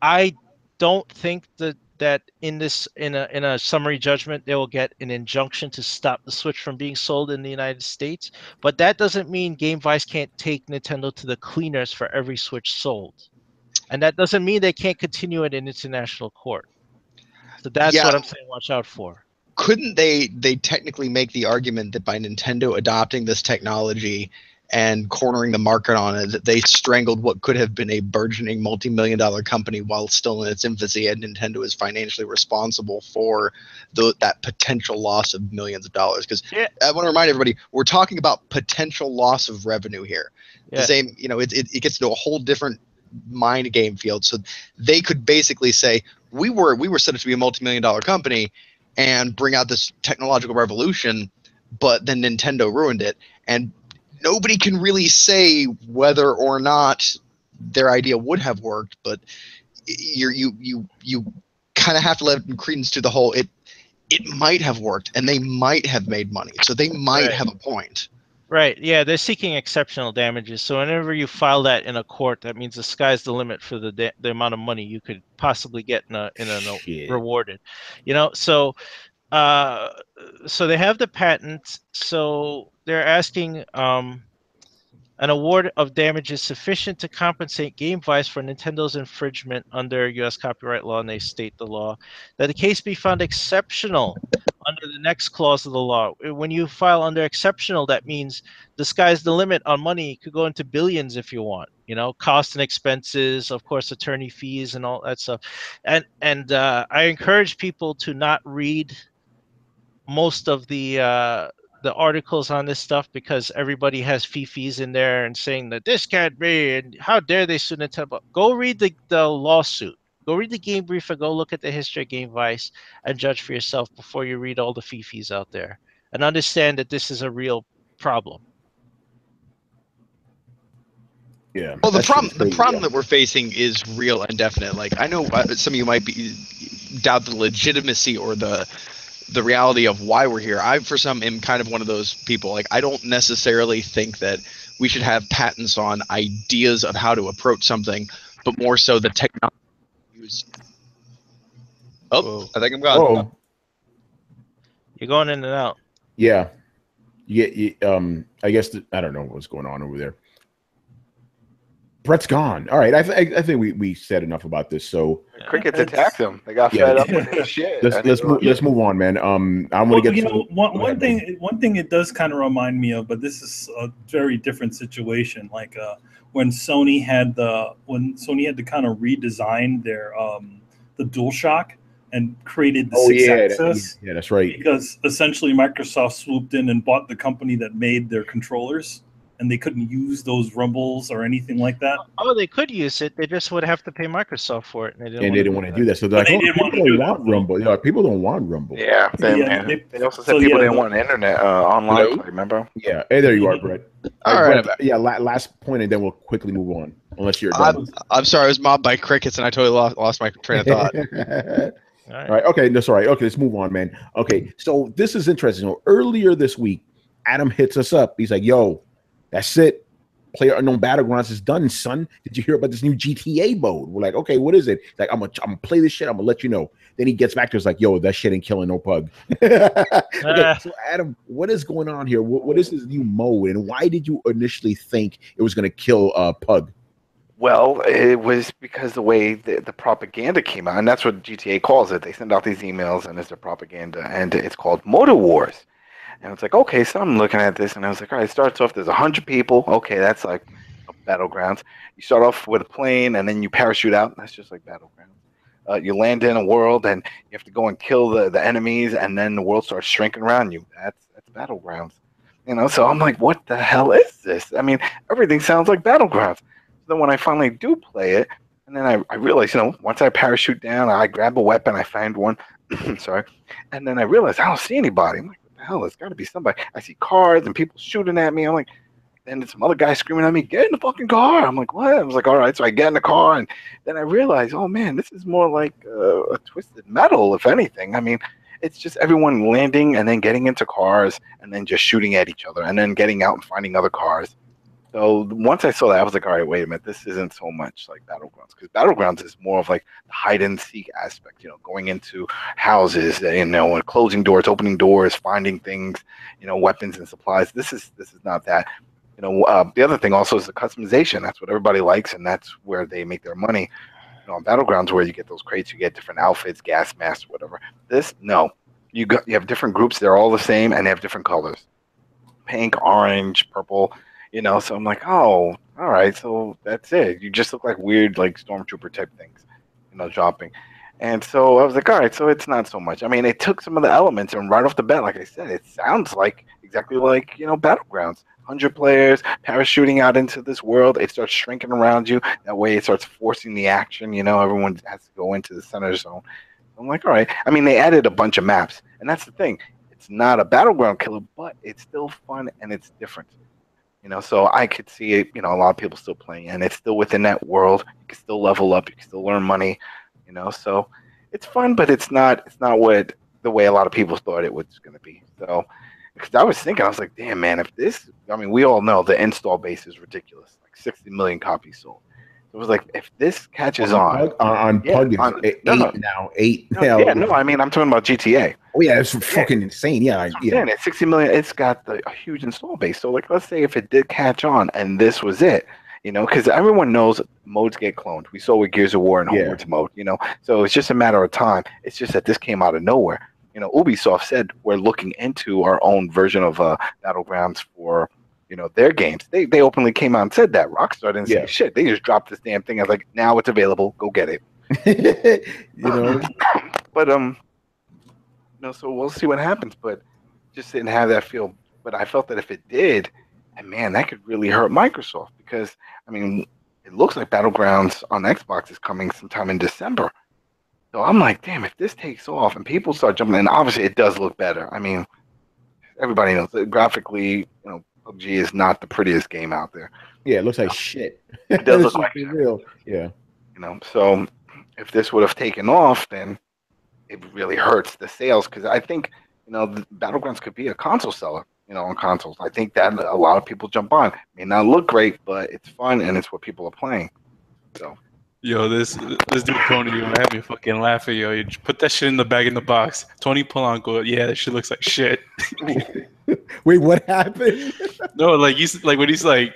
I don't think that in a summary judgment they will get an injunction to stop the Switch from being sold in the United States, but that doesn't mean Game Vice can't take Nintendo to the cleaners for every Switch sold, and that doesn't mean they can't continue it in international court. So that's what I'm saying. Watch out for. Couldn't they technically make the argument that by Nintendo adopting this technology and cornering the market on it, that they strangled what could have been a burgeoning multi-million-dollar company while still in its infancy, and Nintendo is financially responsible for that potential loss of millions of dollars? Because I want to remind everybody, we're talking about potential loss of revenue here. The same, it gets into a whole different mind game field. So they could basically say, we were set up to be a multi-million-dollar company and bring out this technological revolution, but then Nintendo ruined it, and nobody can really say whether or not their idea would have worked. But you kind of have to let credence to the whole. It might have worked, and they might have made money, so they might have a point. Right. Yeah, they're seeking exceptional damages. So whenever you file that in a court, that means the sky's the limit for the amount of money you could possibly get in a rewarded. So so they have the patent. So they're asking an award of damages sufficient to compensate Game Vice for Nintendo's infringement under U.S. copyright law, and they state the law that the case be found exceptional under the next clause of the law. When you file under exceptional, that means the sky's the limit on money. It could go into billions if you want. Cost and expenses, of course, attorney fees and all that stuff. And I encourage people to not read most of the the articles on this stuff because everybody has fifis in there and saying that this can't be and how dare they sue Nintendo. Go read the lawsuit. Go read the game brief and go look at the history of Game Vice and judge for yourself before you read all the fifis out there and understand that this is a real problem. Yeah. Well, the that's problem crazy, that we're facing is real and definite. Like, I know some of you might be doubt the legitimacy or the reality of why we're here. I, for some, am kind of one of those people. Like, I don't necessarily think that we should have patents on ideas of how to approach something, but more so the technology used. Oh, whoa. I think I'm gone. Whoa. You're going in and out. Yeah. I guess I don't know what's going on over there. Brett's gone. All right, I think we said enough about this. So Crickets attacked them. They got fed up with this shit. Let's move on, man. I want to get. One thing it does kind of remind me of, but this is a very different situation. Like when Sony had to kind of redesign their the DualShock and created the Six-axis. Yeah, that's right. Because essentially Microsoft swooped in and bought the company that made their controllers. And they couldn't use those rumbles or anything like that. Oh, they could use it. They just would have to pay Microsoft for it, and they didn't want to do that. So they're like, people don't want rumble. Yeah, people don't want rumble. Yeah, they also said people didn't want internet online. Play, remember? Yeah. Hey, there you are, Brett. All right. Yeah. Last point, and then we'll quickly move on. Unless you're done. I'm sorry, I was mobbed by crickets, and I totally lost my train of thought. All right. Okay. That's all right. Okay, let's move on, man. Okay. So this is interesting. So earlier this week, Adam hits us up. He's like, "Yo, that's it. PlayerUnknown Battlegrounds is done, son. Did you hear about this new GTA mode?" We're like, "Okay, what is it?" He's like, I'm gonna play this shit. I'm gonna let you know. Then he gets back to us like, "Yo, that shit ain't killing no pug." Okay, so Adam, what is going on here? What is this new mode, and why did you initially think it was gonna kill pug? Well, it was because the way the propaganda came out, and that's what GTA calls it. They send out these emails, and it's their propaganda, and it's called Motor Wars. And it's like, okay, so I'm looking at this, and I was like, all right, it starts off, there's 100 people. Okay, that's like Battlegrounds. You start off with a plane, and then you parachute out. That's just like Battlegrounds. You land in a world, and you have to go and kill the enemies, and then the world starts shrinking around you. That's Battlegrounds. You know, so I'm like, what the hell is this? I mean, everything sounds like Battlegrounds. So then when I finally do play it, and then I realize, once I parachute down, I grab a weapon, I find one. Sorry. And then I realize I don't see anybody. I'm like, hell, there's got to be somebody. I see cars and people shooting at me. I'm like, and some other guy screaming at me, "Get in the fucking car!" I'm like, what? I was like, all right. So I get in the car, and then I realize, oh man, this is more like a Twisted Metal, if anything. I mean, it's just everyone landing and then getting into cars and then just shooting at each other and then getting out and finding other cars. So once I saw that, I was like, all right, wait a minute, this isn't so much like Battlegrounds, because Battlegrounds is more of like the hide and seek aspect, going into houses, and closing doors, opening doors, finding things, weapons and supplies. This is not that. The other thing also is the customization. That's what everybody likes, and that's where they make their money. On Battlegrounds, where you get those crates, you get different outfits, gas masks, whatever. This, no, you have different groups. They're all the same, and they have different colors: pink, orange, purple. So I'm like, oh, all right, so that's it. You just look like weird, like stormtrooper type things, dropping. And so I was like, all right, so it's not so much. I mean, it took some of the elements, and right off the bat, like I said, it sounds like exactly like Battlegrounds. 100 players parachuting out into this world. It starts shrinking around you. That way, it starts forcing the action. Everyone has to go into the center zone. I'm like, all right. I mean, they added a bunch of maps, and that's the thing. It's not a Battleground killer, but it's still fun and it's different. So I could see it, a lot of people still playing, and it's still within that world. You can still level up, you can still earn money, so it's fun, but it's not what the way a lot of people thought it was going to be. So, because I was thinking, I was like, damn, man, if this, we all know the install base is ridiculous, like 60 million copies sold. It was like, if this catches on Pug is eight now. I'm talking about GTA. Oh yeah, it's fucking insane. Yeah, it's 60 million. It's got a huge install base. So like, let's say if it did catch on and this was it, because everyone knows modes get cloned. We saw with Gears of War and Homeworld's mode, so it's just a matter of time. It's just that this came out of nowhere. Ubisoft said we're looking into our own version of Battlegrounds for their games. They openly came out and said that. Rockstar didn't say shit. They just dropped this damn thing. I was like, now it's available. Go get it. But so we'll see what happens. But just didn't have that feel but I felt that if it did, and man, that could really hurt Microsoft because I mean, it looks like Battlegrounds on Xbox is coming sometime in December. So I'm like, damn, if this takes off and people start jumping in, obviously it does look better. I mean, everybody knows that graphically, PUBG is not the prettiest game out there. Yeah, it looks like shit. It does look Let's like be real. Yeah. So if this would have taken off, then it really hurts the sales because I think, the Battlegrounds could be a console seller, on consoles. I think that a lot of people jump on. It may not look great, but it's fun and it's what people are playing. So. Yo, this dude Tony, you had me fucking laughing. Yo, you put that shit in the bag in the box. Tony Polanco, yeah, that shit looks like shit. Wait, what happened? No, like when he's like,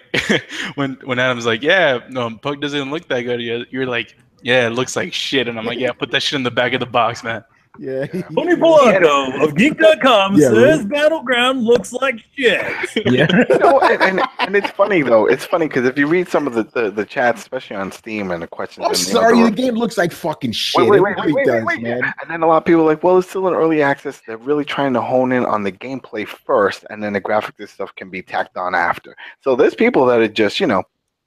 when Adam's like, yeah, no, Pug doesn't look that good. You're like, yeah, it looks like shit, and I'm like, yeah, put that shit in the bag of the box, man. Yeah. Tony Polanco of Geek.com says right. Battleground looks like shit. Yeah. And it's funny though. It's funny because if you read some of the chats, especially on Steam, and the questions. I'm sorry, the game looks like fucking shit. Wait, it really does, man. And then a lot of people are like, well, it's still in early access. They're really trying to hone in on the gameplay first, and then the graphics and stuff can be tacked on after. So there's people that are just,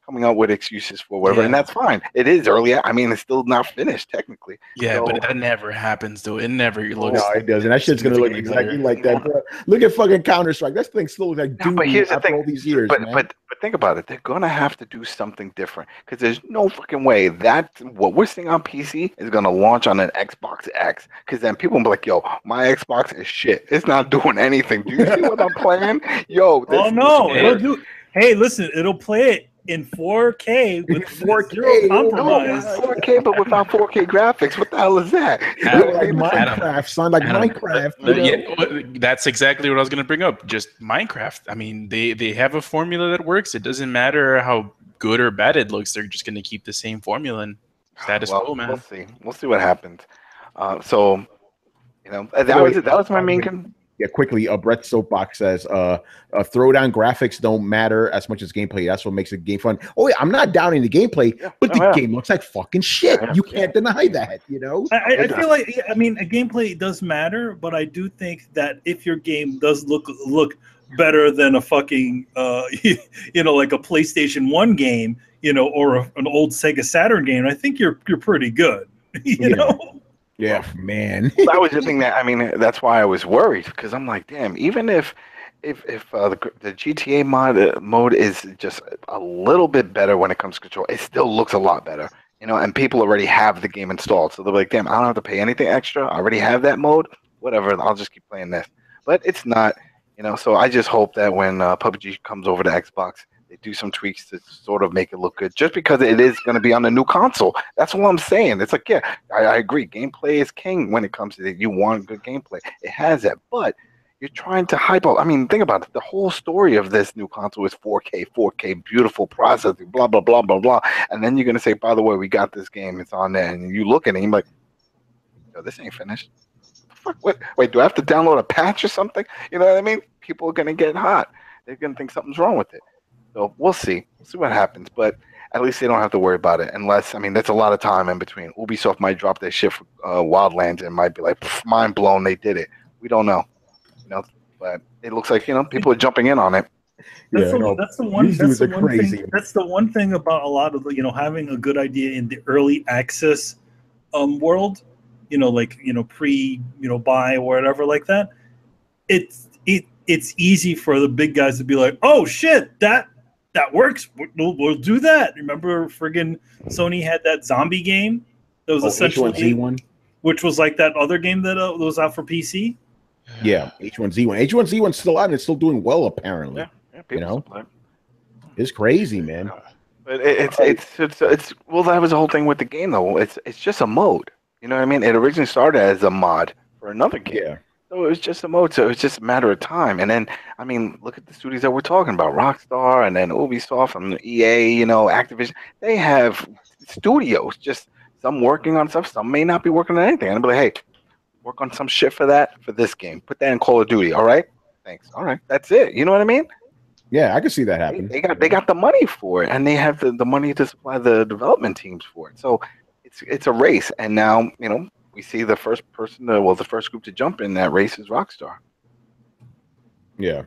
coming out with excuses for whatever, and that's fine. It is early. I mean, it's still not finished technically. Yeah, so, but that never happens, though. It never looks. No, it doesn't. That shit's gonna look exactly like that, bro. Look at fucking Counter-Strike. That thing still looks like Doom after all these years, man. But think about it. They're gonna have to do something different because there's no fucking way that what we're seeing on PC is gonna launch on an Xbox X. Because then people will be like, "Yo, my Xbox is shit. It's not doing anything. Do you see what I'm playing? Yo, oh no, it'll do. Hey, listen, it'll play it in 4K with 4K compromise. 4K, but without 4K graphics. What the hell is that? Like Minecraft, son. Like Minecraft. Yeah, that's exactly what I was going to bring up. Just Minecraft. I mean, they have a formula that works. It doesn't matter how good or bad it looks. They're just going to keep the same formula and status quo, man. We'll see. We'll see what happens. So, that was my main. Yeah, quickly. Brett Soapbox says, "Throwdown graphics don't matter as much as gameplay. That's what makes the game fun." Oh yeah, I'm not doubting the gameplay, but the game looks like fucking shit. You can't deny that. I feel like a gameplay does matter, but I do think that if your game does look better than a fucking like a PlayStation 1 game, or an old Sega Saturn game, I think you're pretty good. You know. Yeah, man. That was the thing that's why I was worried because I'm like, damn, even if the GTA mode is just a little bit better when it comes to control, it still looks a lot better, and people already have the game installed. So they're like, damn, I don't have to pay anything extra. I already have that mode. Whatever, I'll just keep playing this. But it's not, so I just hope that when PUBG comes over to Xbox, they do some tweaks to sort of make it look good just because it is going to be on the new console. That's what I'm saying. It's like, yeah, I agree. Gameplay is king when it comes to it. You want good gameplay. It has that. But you're trying to hype up. I mean, think about it. The whole story of this new console is 4K, beautiful processing, blah, blah, blah, blah, blah. And then you're going to say, by the way, we got this game. It's on there. And you look at it and you're like, yo, this ain't finished. Wait, do I have to download a patch or something? You know what I mean? People are going to get hot. They're going to think something's wrong with it. So we'll see. We'll see what happens. But at least they don't have to worry about it unless, that's a lot of time in between. Ubisoft might drop their shit for Wildlands and might be like, mind blown, they did it. We don't know. But it looks like, people are jumping in on it. That's the one thing about a lot of having a good idea in the early access world, pre, buy or whatever like that. It's easy for the big guys to be like, oh shit, that works. We'll do that. Remember, friggin' Sony had that zombie game that was essentially H1Z1, which was like that other game that was out for PC. Yeah, H1Z1. H1Z1's still out and it's still doing well apparently. Yeah, it's crazy, man. But it's well, that was the whole thing with the game though. It's just a mode. You know what I mean? It originally started as a mod for another game. Yeah. So it was just a mode, so it was just a matter of time. And then, look at the studios that we're talking about, Rockstar, and then Ubisoft, and EA, Activision. They have studios, just some working on stuff, some may not be working on anything. And I'll be like, hey, work on some shit for this game. Put that in Call of Duty, all right? Thanks. All right, that's it. You know what I mean? Yeah, I can see that happen. They got the money for it, and they have the money to supply the development teams for it. So it's a race, and now, we see the first person, the first group to jump in that race is Rockstar. Yeah.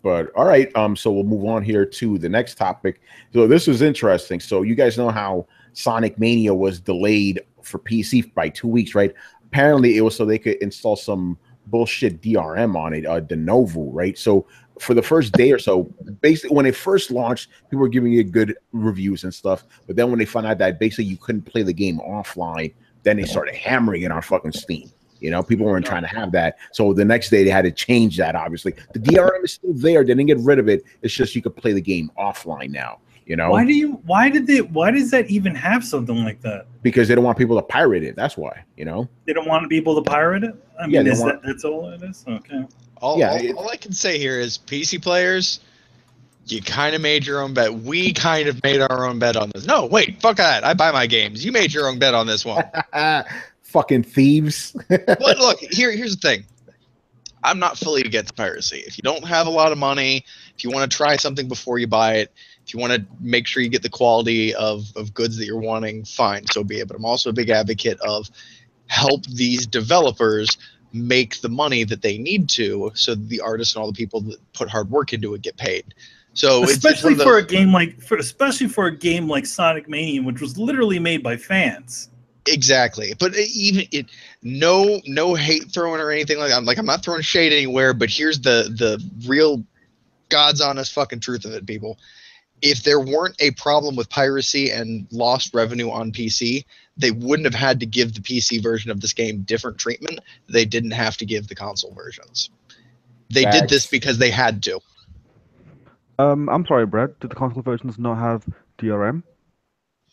But all right, so we'll move on here to the next topic. So this is interesting. So you guys know how Sonic Mania was delayed for PC by 2 weeks, right? Apparently it was so they could install some bullshit DRM on it, de novo, right? So for the first day or so, basically when it first launched, people were giving it good reviews and stuff. But then when they found out that basically you couldn't play the game offline, then they started hammering it on fucking Steam. You know, people weren't trying to have that. So the next day they had to change that, obviously. The DRM is still there. They didn't get rid of it. It's just you could play the game offline now, you know? Why does that even have something like that? Because they don't want people to pirate it. That's why, you know? They don't want people to pirate it? I mean, that's all it is? Okay. All I can say here is PC players, you kind of made your own bet. We kind of made our own bet on this. No, wait, fuck that. I buy my games. You made your own bet on this one. Fucking thieves. But look, here's the thing. I'm not fully against piracy. If you don't have a lot of money, if you want to try something before you buy it, if you want to make sure you get the quality of goods that you're wanting, fine, so be it. But I'm also a big advocate of help these developers make the money that they need to so that the artists and all the people that put hard work into it get paid. So especially for a game like Sonic Mania, which was literally made by fans. Exactly, but no hate throwing or anything like that. I'm not throwing shade anywhere, but here's the real God's honest fucking truth of it, people. If there weren't a problem with piracy and lost revenue on PC, they wouldn't have had to give the PC version of this game different treatment. They didn't have to give the console versions. They did this because they had to. I'm sorry, Brad. Did the console versions not have DRM?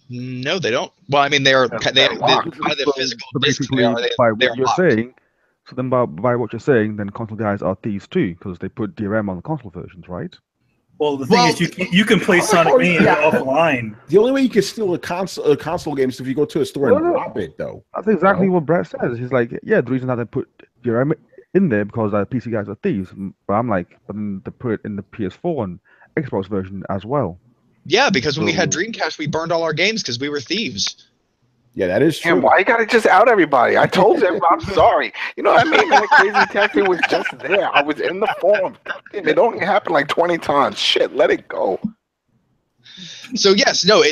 No, they don't. Well, I mean, they are kind of the physical. So basically, by what you're saying, so then by what you're saying, then console guys are thieves too, because they put DRM on the console versions, right? Well, the thing is, you can play Sonic Mania offline. The only way you can steal a console game is if you go to a store and rob it, though. That's exactly what Brett says. He's like, yeah, the reason that they put DRM in there because PC guys are thieves. But I'm like, but then they put it in the PS4 and Xbox version as well. Yeah, because when we had Dreamcast, we burned all our games because we were thieves. Yeah, that is true. And why you gotta just out everybody? I told them I'm sorry. You know what I mean? That crazy taxi was just there. I was in the forum. It only happened like 20 times. Shit, let it go. So yes, no,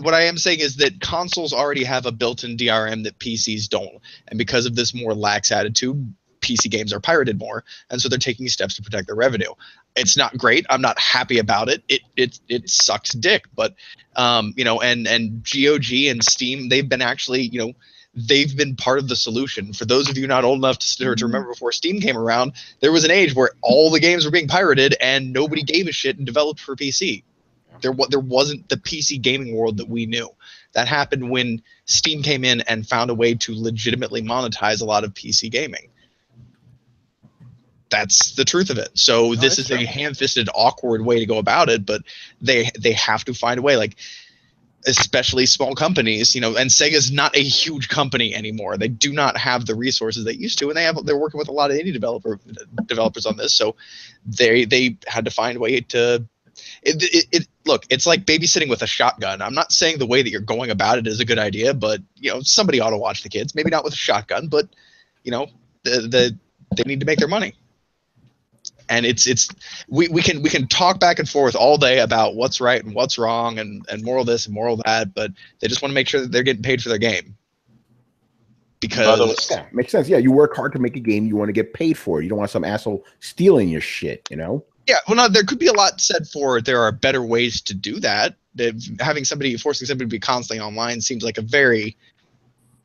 what I am saying is that consoles already have a built-in DRM that PCs don't, and because of this more lax attitude, PC games are pirated more, and so they're taking steps to protect their revenue. It's not great. I'm not happy about it. It sucks dick, but and GOG and Steam, they've been actually, they've been part of the solution. For those of you not old enough to remember before Steam came around, there was an age where all the games were being pirated and nobody gave a shit and developed for PC. There wasn't the PC gaming world that we knew. That happened when Steam came in and found a way to legitimately monetize a lot of PC gaming. That's the truth of it. So this is a ham-fisted, awkward way to go about it, but they have to find a way. Like, especially small companies, and Sega's not a huge company anymore. They do not have the resources they used to, and they're working with a lot of indie developers on this. So they had to find a way to. Look, it's like babysitting with a shotgun. I'm not saying the way that you're going about it is a good idea, but somebody ought to watch the kids. Maybe not with a shotgun, but they need to make their money. And we can talk back and forth all day about what's right and what's wrong and moral this and moral that, but they just want to make sure that they're getting paid for their game. Because makes sense. Yeah, you work hard to make a game, you want to get paid for it. You don't want some asshole stealing your shit, Yeah, well, no, there could be a lot said for there are better ways to do that. Forcing somebody to be constantly online seems like a very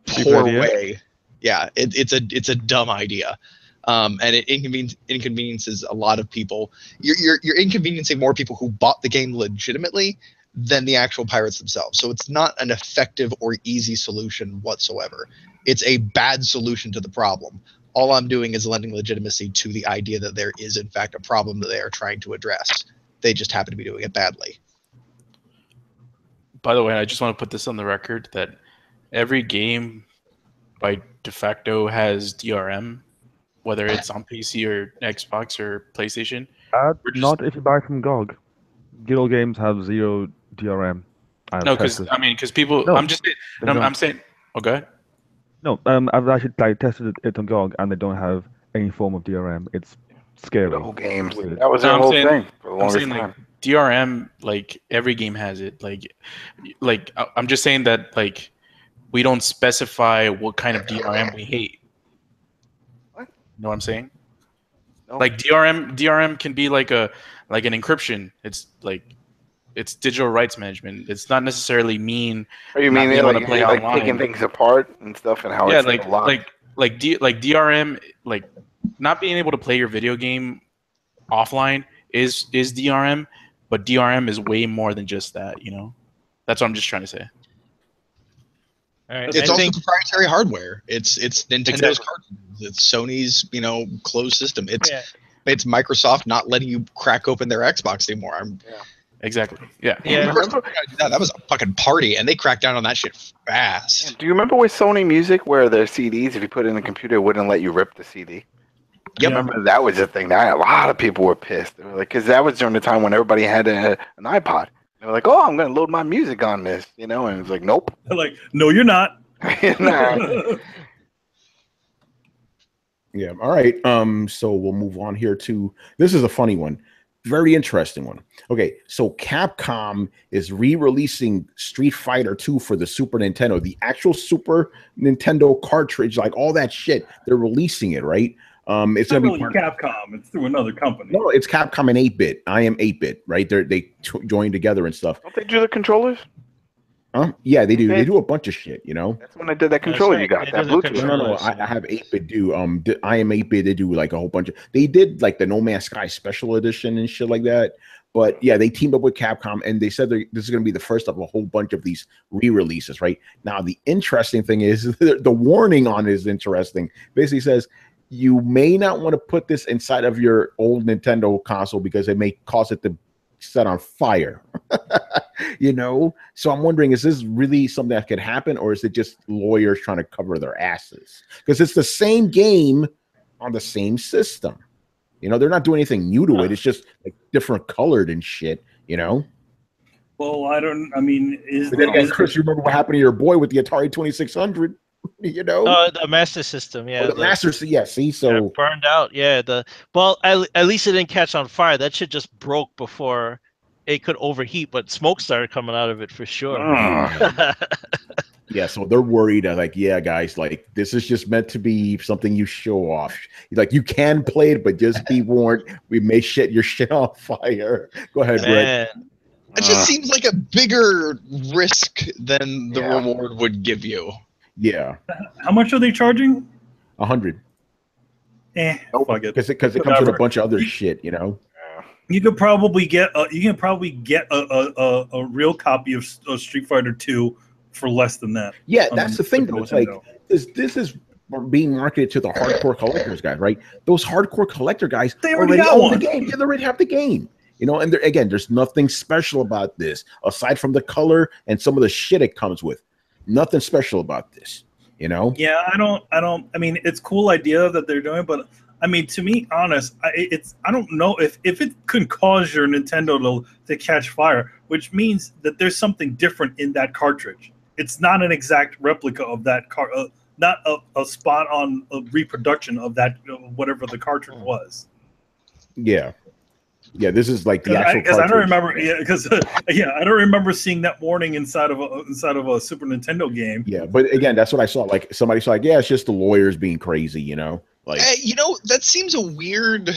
poor way. Yeah, it's a dumb idea. And it inconveniences a lot of people. You're inconveniencing more people who bought the game legitimately than the actual pirates themselves. So it's not an effective or easy solution whatsoever. It's a bad solution to the problem. All I'm doing is lending legitimacy to the idea that there is in fact a problem that they are trying to address. They just happen to be doing it badly. By the way, I just want to put this on the record that every game by de facto has DRM. Whether it's on PC or Xbox or PlayStation. Not if you buy from GOG. Guild games have 0 DRM. Because people. No, I'm saying. Oh, go ahead. No, I've actually tested it on GOG, and they don't have any form of DRM. It's scary. The whole games. Weird. That was No, their I'm whole saying- thing for the I'm longest saying time. like DRM, like every game has it. Like I'm just saying that like we don't specify what kind of DRM we hate. What? Know what I'm saying? No. Like DRM can be like an encryption. It's like it's digital rights management. It's not necessarily mean. Or you not mean being they're able to play like online. taking things apart and stuff and how Yeah, it's like a lot. like DRM, like not being able to play your video game offline is DRM, but DRM is way more than just that. You know, that's what I'm just trying to say. All right. It's I also think proprietary hardware. It's Nintendo's Exactly. cartridges. It's Sony's closed system. It's yeah. it's Microsoft not letting you crack open their Xbox anymore. Exactly. Yeah. Yeah. The first time I did that was a fucking party, and they cracked down on that shit fast. Do you remember with Sony Music where their CDs, if you put it in the computer, it wouldn't let you rip the CD? Yep. Remember that was a thing. That a lot of people were pissed. They were like, because that was during the time when everybody had an iPod. They were like, "Oh, I'm going to load my music on this," and it's like, "Nope." They're like, no, you're not. Nah. Yeah. All right. So we'll move on here to this is a funny one. Very interesting one. Okay, so Capcom is re-releasing Street Fighter 2 for the Super Nintendo, the actual Super Nintendo cartridge, like all that shit. They're releasing it, right? It's not gonna really be Capcom. It's through another company. No, it's Capcom and 8-bit. I am 8-bit, right? They joined together and stuff. Don't they do the controllers? Huh? Yeah, they do. Okay. They do a bunch of shit, you know. That's when I did that controller right. you got. They That do the Bluetooth. controller. No. I have 8-bit do. I am 8-bit. They do like a whole bunch of. They did like the No Man's Sky Special Edition and shit like that. But yeah, they teamed up with Capcom and they said this is going to be the first of a whole bunch of these re-releases. Right now, the interesting thing is the warning on it is interesting. Basically says you may not want to put this inside of your old Nintendo console because it may cause it to set on fire. So I'm wondering, is this really something that could happen, or is it just lawyers trying to cover their asses? Because it's the same game on the same system. They're not doing anything new to it. It's just like different colored and shit. Well, But then again, Chris, you remember what happened to your boy with the Atari 2600? The Master System, yeah. The Master. Yeah, see, so burned out. Yeah, at least it didn't catch on fire. That shit just broke before it could overheat, but smoke started coming out of it for sure. yeah, so they're worried. Like, yeah, guys, like this is just meant to be something you show off. Like, you can play it, but just be warned, we may set your shit on fire. Go ahead, Brett. It just seems like a bigger risk than the reward would give you. Yeah. How much are they charging? 100. Fuck it. Because it comes with a bunch of other shit, You could probably get a real copy of Street Fighter 2 for less than that. Yeah, that's the thing, though. It's like this is being marketed to the hardcore collectors guys, right? Those hardcore collector guys they already own the game. Yeah, they already have the game. And again, there's nothing special about this aside from the color and some of the shit it comes with. Nothing special about this, Yeah, I don't. I mean, it's a cool idea that they're doing, but I mean, to be honest, I don't know if it could cause your Nintendo to catch fire, which means that there's something different in that cartridge. It's not an exact replica of that not a spot on a reproduction of that whatever the cartridge was. Yeah. Yeah, this is like the actual. Because I don't remember. Yeah, because I don't remember seeing that warning inside of a Super Nintendo game. Yeah, but again, that's what I saw. Like somebody saw, like, yeah, it's just the lawyers being crazy, Like, that seems a weird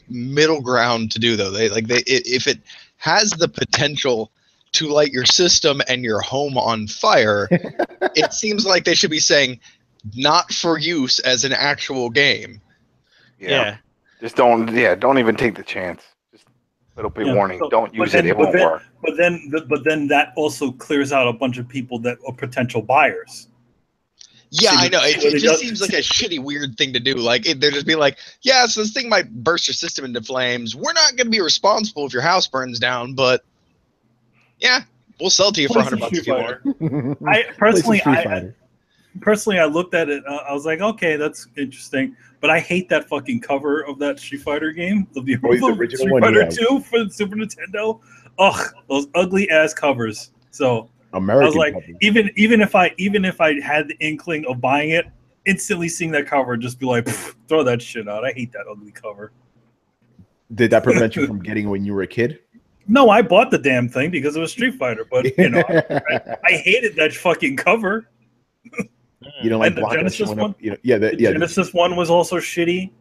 middle ground to do, though. If it has the potential to light your system and your home on fire, it seems like they should be saying, not for use as an actual game. Yeah. Just don't even take the chance. Little bit warning. Don't use it. It won't work. But then that also clears out a bunch of people that are potential buyers. Yeah, I know. It just seems like a shitty, weird thing to do. Like, they're just being like, yeah, so this thing might burst your system into flames. We're not going to be responsible if your house burns down, but yeah, we'll sell it to you for $100 if you want. Personally, I looked at it. I was like, okay, that's interesting. But I hate that fucking cover of that Street Fighter game, of the original Street Fighter 2 for the Super Nintendo. Ugh, those ugly ass covers. So American I was like, cover. even if I had the inkling of buying it, instantly seeing that cover, just be like, throw that shit out. I hate that ugly cover. Did that prevent you from getting when you were a kid? No, I bought the damn thing because it was Street Fighter, but I hated that fucking cover. You don't like And the Blanca Genesis showing one? up? The Genesis one was also shitty.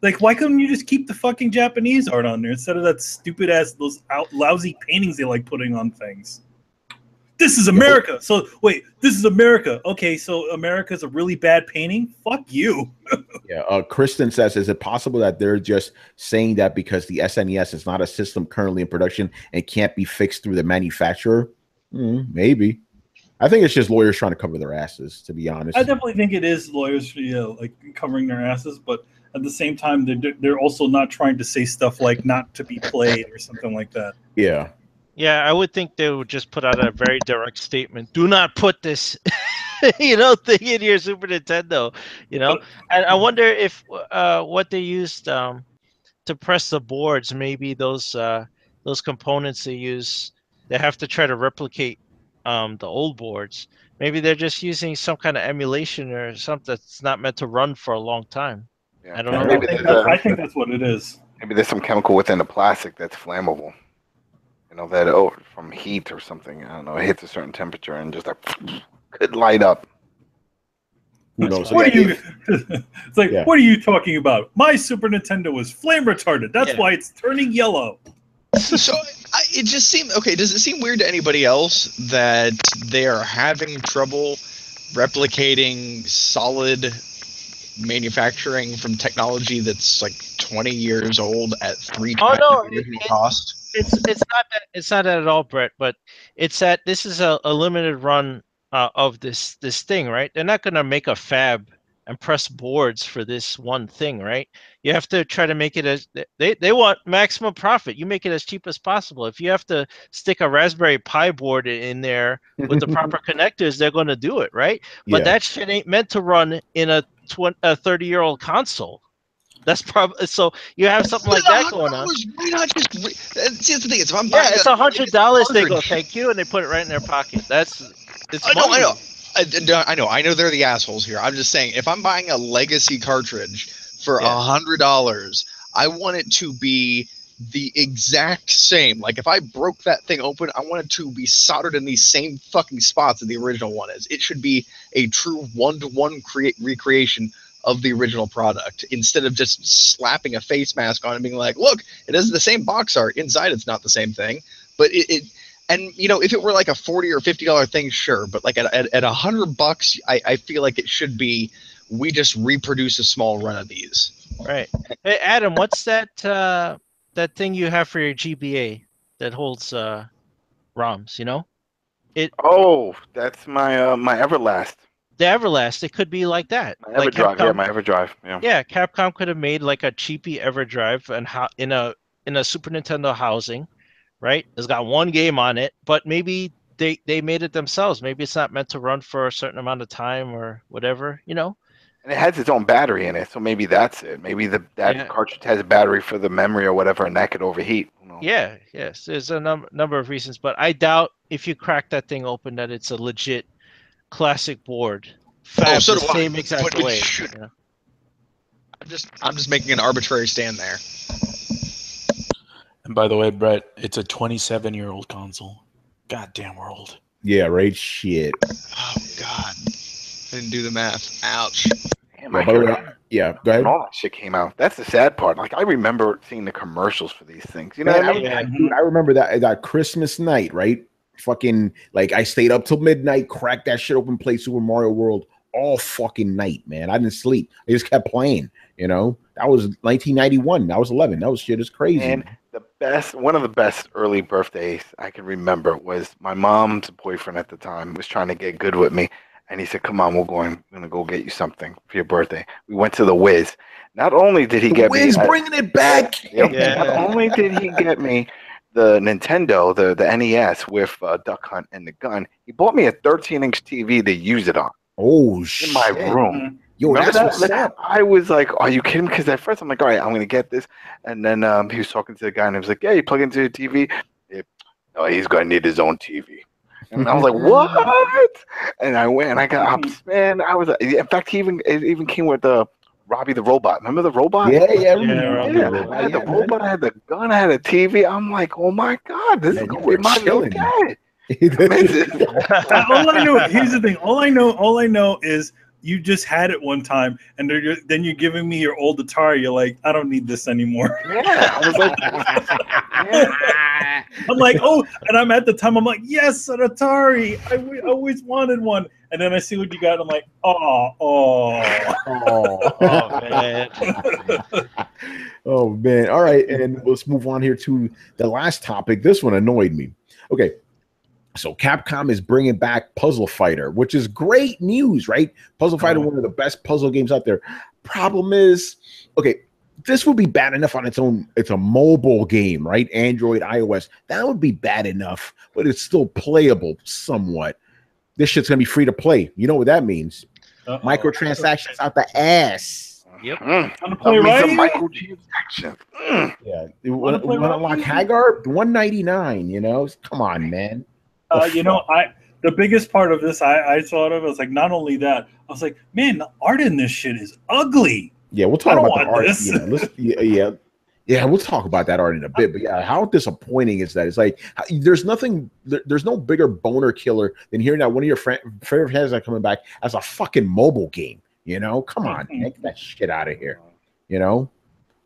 Like, why couldn't you just keep the fucking Japanese art on there instead of that stupid ass lousy paintings they like putting on things? This is America. So wait, this is America. Okay, so America's a really bad painting. Fuck you. Kristen says, is it possible that they're just saying that because the SNES is not a system currently in production and can't be fixed through the manufacturer? Maybe. I think it's just lawyers trying to cover their asses, to be honest. I definitely think it is lawyers, like covering their asses, but at the same time, they're also not trying to say stuff like not to be played or something like that. Yeah. Yeah, I would think they would just put out a very direct statement. Do not put this, thing in your Super Nintendo. And I wonder if what they used to press the boards, maybe those components they use, they have to try to replicate the old boards. Maybe they're just using some kind of emulation or something that's not meant to run for a long time. Yeah. I don't know. I think that's what it is. Maybe there's some chemical within the plastic that's flammable. That from heat or something. I don't know. It hits a certain temperature and just could light up. Who knows? What are you? It's like, what are you talking about? My Super Nintendo was flame retarded. That's why it's turning yellow. So it just seemed okay. Does it seem weird to anybody else that they are having trouble replicating solid manufacturing from technology that's like 20 years old at 3 times the original cost? It's not that at all, Brett. But it's that this is a limited run of this thing, right? They're not going to make a fab and press boards for this one thing, right? You have to try to make it as they want maximum profit. You make it as cheap as possible. If you have to stick a Raspberry Pi board in there with the proper connectors, they're going to do it, right? But that shit ain't meant to run in a 30-year-old console. That's probably so. You have something like that going on. Why not just? See, that's the thing. If I'm buying it's $100. They go, thank you, and they put it right in their pocket. I know they're the assholes here. I'm just saying, if I'm buying a legacy cartridge for $100, I want it to be the exact same. Like, if I broke that thing open, I want it to be soldered in these same fucking spots that the original one is. It should be a true one-to-one recreation of the original product, instead of just slapping a face mask on and being like, look, it has the same box art. Inside, it's not the same thing. But and if it were like a $40 or $50 thing, sure. But like at $100, I feel like it should be, we just reproduce a small run of these. Right. Hey, Adam, what's that thing you have for your GBA that holds ROMs? That's my Everlast. The Everlast, it could be like that. My EverDrive, my EverDrive. Yeah, Capcom could have made like a cheapy EverDrive and in a Super Nintendo housing, right? It's got one game on it, but maybe they made it themselves. Maybe it's not meant to run for a certain amount of time or whatever, And it has its own battery in it, so maybe that's it. Maybe that cartridge has a battery for the memory or whatever, and that could overheat. Yeah, yes. There's a number of reasons, but I doubt if you crack that thing open that it's a legit classic board. So the same exact way. I'm just making an arbitrary stand there. And by the way, Brett, it's a 27-year-old console. Goddamn world. Yeah, right. Shit. Oh God, I didn't do the math. Ouch. Damn, go ahead. All that shit came out. That's the sad part. Like, I remember seeing the commercials for these things. You know what I mean? Dude, I remember that Christmas night, right? Fucking, like, I stayed up till midnight, cracked that shit open, played Super Mario World all fucking night, man. I didn't sleep. I just kept playing, That was 1991. I was 11. That was shit is crazy. And one of the best early birthdays I can remember was my mom's boyfriend at the time was trying to get good with me. And he said, come on, we're going to go get you something for your birthday. We went to the Wiz. Not only did he get me... Wiz bringing it back! Not only did he get me the Nintendo, the NES with Duck Hunt and the gun, he bought me a 13-inch TV to use it on. Oh, shit. In my room. Yo, that's what's up. I was like, are you kidding? Because at first I'm like, all right, I'm going to get this. And then he was talking to the guy and he was like, yeah, you plug into your TV? No, he's going to need his own TV. And I was like, what? And I went and I got, man, I was, in fact, it even came with the Robbie the Robot. Remember the robot? Yeah, I Yeah, remember. Robbie Yeah, the Robot. I had the Yeah, man. robot, I had the gun, I had a TV. I'm like, oh my God, this Man, is you gonna were be my new chilling. dad. All I know, here's the thing. All I know is you just had it one time, and then you're giving me your old Atari. You're like, I don't need this anymore. Yeah, I was like, I'm like, oh, and I'm at the time, I'm like, yes, an Atari. I always wanted one. And then I see what you got. I'm like, oh. Oh man. Oh man. All right, and let's move on here to the last topic. This one annoyed me. Okay. So Capcom is bringing back Puzzle Fighter, which is great news, right? Puzzle Fighter, one of the best puzzle games out there. Problem is, okay, this would be bad enough on its own. It's a mobile game, right? Android, iOS. That would be bad enough, but it's still playable somewhat. This shit's gonna be free to play. You know what that means? Microtransactions out the ass. Yep. Want to play that means right? a microtransaction. Yeah. You want to unlock Hagar? $199, you know? Come on, man. The biggest part of this I thought of was like, not only that, I was like, man, the art in this shit is ugly. Yeah, we'll talk I don't about the want art. this. Yeah, we'll talk about that art in a bit. But yeah, how disappointing is that? It's like there's no bigger boner killer than hearing that one of your favorite fans are coming back as a fucking mobile game. You know, come on, man, get that shit out of here. You know,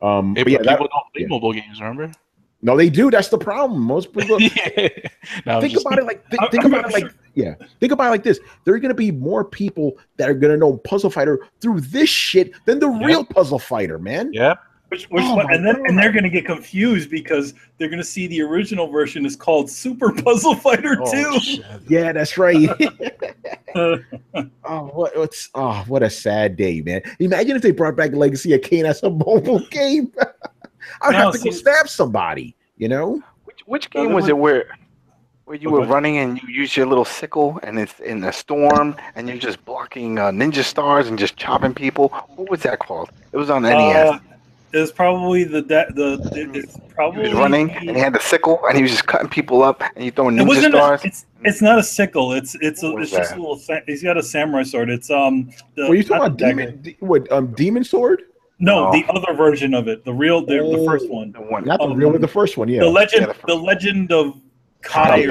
Hey, but yeah, people don't play mobile games, remember? No, they do. That's the problem. Most people No, think about it like this. There are going to be more people that are going to know Puzzle Fighter through this shit than the real Puzzle Fighter, man. Yep. And they're going to get confused because they're going to see the original version is called Super Puzzle Fighter 2. Yeah, that's right. What a sad day, man. Imagine if they brought back Legacy of Kain as a mobile game. I'd have to go stab somebody, you know? Which game was it where you were running and you use your little sickle and it's in a storm and you're just blocking ninja stars and just chopping people? What was that called? It was on NES. It was probably he was running and he had the sickle and he was just cutting people up and you throwing ninja stars. It's not a sickle. It's just a little. He's got a samurai sword. It's Were you talking about Demon Sword? No, the other version of it. The first one. Not the first one. Yeah. The legend of Kage.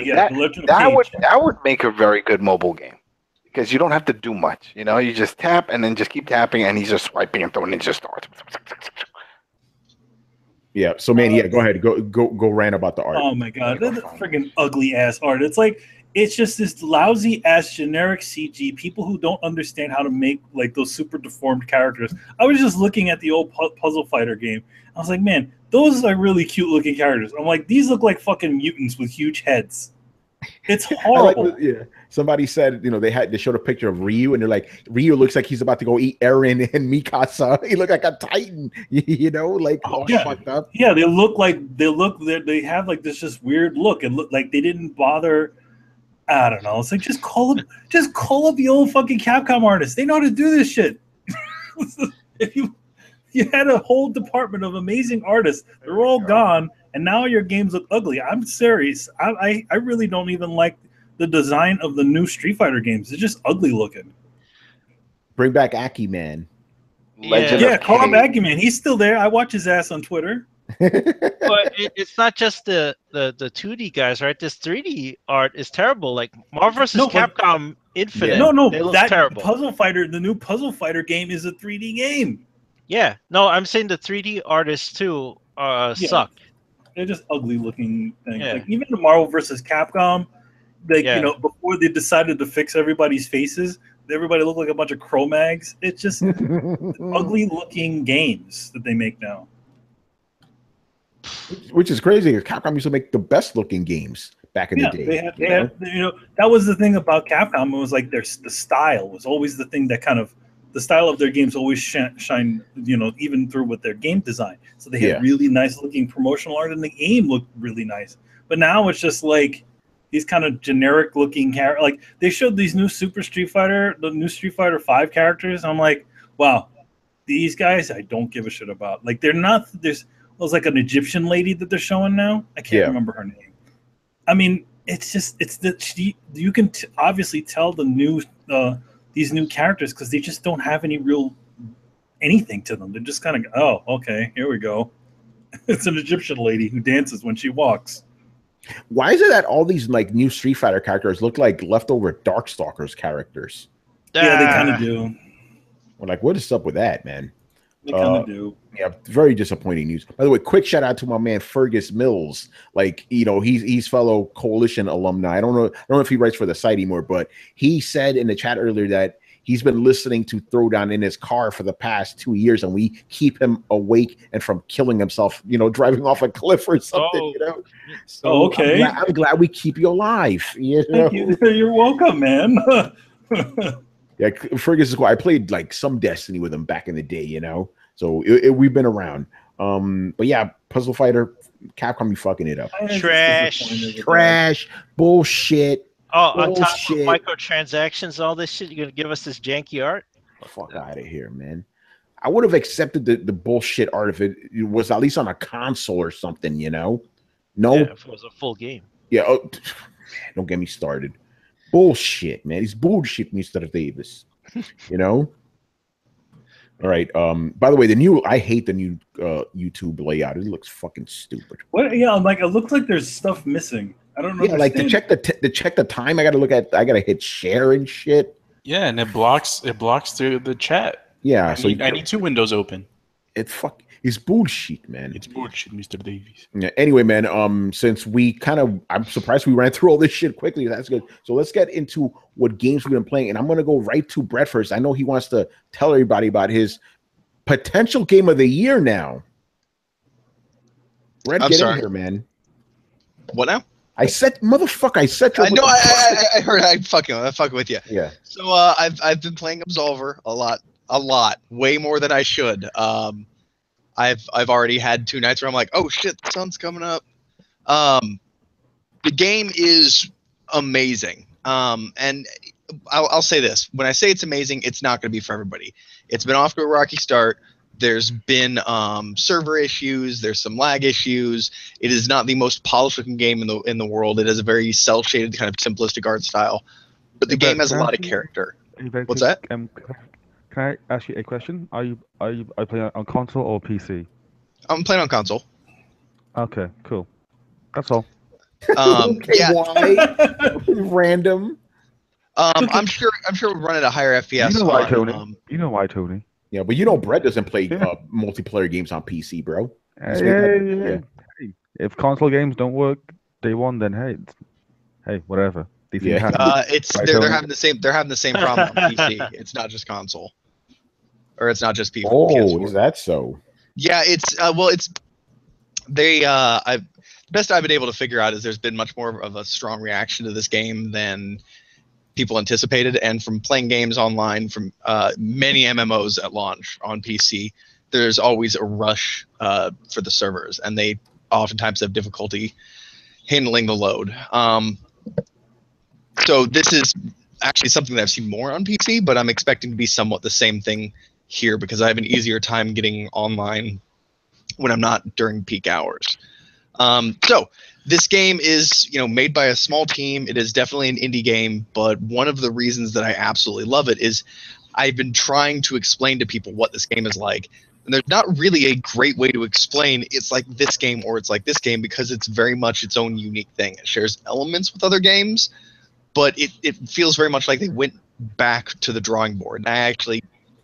That would make a very good mobile game. Because you don't have to do much, you know. You just tap and then just keep tapping, and he's just swiping and throwing ninja stars. Yeah. So, man, go ahead, go rant about the art. Oh my god, that's freaking ugly ass art. It's just this lousy ass generic CG. People who don't understand how to make like those super deformed characters. I was just looking at the old Puzzle Fighter game. I was like, man, those are really cute looking characters. I'm like, these look like fucking mutants with huge heads. It's horrible. Somebody said, they showed a picture of Ryu and they're like, Ryu looks like he's about to go eat Eren and Mikasa. He looked like a Titan, fucked up. Yeah, they have like this just weird look. It looked like they didn't bother. I don't know. It's like just call up the old fucking Capcom artists. They know how to do this shit. If you had a whole department of amazing artists, they're all gone. And now your games look ugly. I'm serious. I really don't even like the design of the new Street Fighter games. It's just ugly looking. Bring back Aki Man. Call up Aki Man. He's still there. I watch his ass on Twitter. But it's not just the 2D guys, right? This 3D art is terrible. Like Marvel vs. Capcom Infinite. They look terrible. The new Puzzle Fighter game is a 3D game. Yeah. No, I'm saying the 3D artists too suck. They're just ugly looking things. Yeah. Like even the Marvel vs. Capcom, before they decided to fix everybody's faces, everybody looked like a bunch of Cro-Mags. It's just ugly looking games that they make now. Which is crazy. Capcom used to make the best looking games back in the day. That was the thing about Capcom. It was like the style was always the thing that kind of. The style of their games always shine, even through with their game design. So they had really nice looking promotional art, and the game looked really nice. But now it's just like these kind of generic looking characters. Like they showed these new the new Street Fighter 5 characters. I'm like, wow, these guys I don't give a shit about. Like they're not. There's like an Egyptian lady that they're showing now. I can't remember her name. I mean, you can obviously tell the new. These new characters because they just don't have any real anything to them. They're just kind of, oh, okay, here we go. It's an Egyptian lady who dances when she walks. Why is it that all these like new Street Fighter characters look like leftover Darkstalkers characters? Yeah, they kind of do. We're like, what is up with that, man? They kind of do. Yeah, very disappointing news. By the way, quick shout out to my man Fergus Mills. Like, you know, he's fellow Coalition alumni. I don't know if he writes for the site anymore, but he said in the chat earlier that he's been listening to Throwdown in his car for the past 2 years, and we keep him awake and from killing himself, you know, driving off a cliff or something, you know. So okay. I'm glad we keep you alive. You know? Thank you. You're welcome, man. Yeah, Fergus is cool. I played like some Destiny with him back in the day, you know. So we've been around. But yeah, Puzzle Fighter, Capcom, you fucking it up. Trash, bullshit. Oh, on top of microtransactions, all this shit, you're gonna give us this janky art? Fuck out of here, man. I would have accepted the bullshit art if it was at least on a console or something, you know. No, yeah, if it was a full game. Yeah, man, don't get me started. Bullshit, man. He's bullshit, Mr. Davis. You know? All right. By the way, I hate the new YouTube layout. It looks fucking stupid. What? Yeah, like it looks like there's stuff missing. I don't know. Yeah, like to check the time, I gotta hit share and shit. Yeah, and it blocks the chat. Yeah, I need two windows open. It's bullshit, man. It's bullshit, Mr. Davies. Yeah. Anyway, man. Since I'm surprised we ran through all this shit quickly. That's good. So let's get into what games we've been playing, and I'm gonna go right to Brett first. I know he wants to tell everybody about his potential game of the year now. Brett, get in here, man. What now? I said, motherfucker. I said. No, I heard. I'm fucking with you. Yeah. So I've been playing Absolver a lot, way more than I should. I've already had 2 nights where I'm like, oh shit, the sun's coming up. The game is amazing. And I'll say this: when I say it's amazing, it's not going to be for everybody. It's been off to a rocky start. There's been server issues. There's some lag issues. It is not the most polished looking game in the world. It has a very cel shaded kind of simplistic art style, but the game has a lot of character. What's that? Can I ask you a question? Are you playing on console or PC? I'm playing on console. Okay, cool. That's all. Okay, yeah. Why? Random. I'm sure we'll run at a higher FPS. You know why, Tony? You know why, Tony? Yeah, but you know Brett doesn't play multiplayer games on PC, bro. Yeah. Hey, if console games don't work day one, then hey, whatever. They're having the same problem on PC. It's not just console, or it's not just people. Oh, PS4. Is that so? Yeah, the best I've been able to figure out is there's been much more of a strong reaction to this game than people anticipated, and from playing games online from many MMOs at launch on PC, there's always a rush for the servers, and they oftentimes have difficulty handling the load. So this is actually something that I've seen more on PC, but I'm expecting to be somewhat the same thing here because I have an easier time getting online when I'm not during peak hours. So this game is, made by a small team. It is definitely an indie game, but one of the reasons that I absolutely love it is I've been trying to explain to people what this game is like. And there's not really a great way to explain it's like this game or it's like this game because it's very much its own unique thing. It shares elements with other games, but it feels very much like they went back to the drawing board. And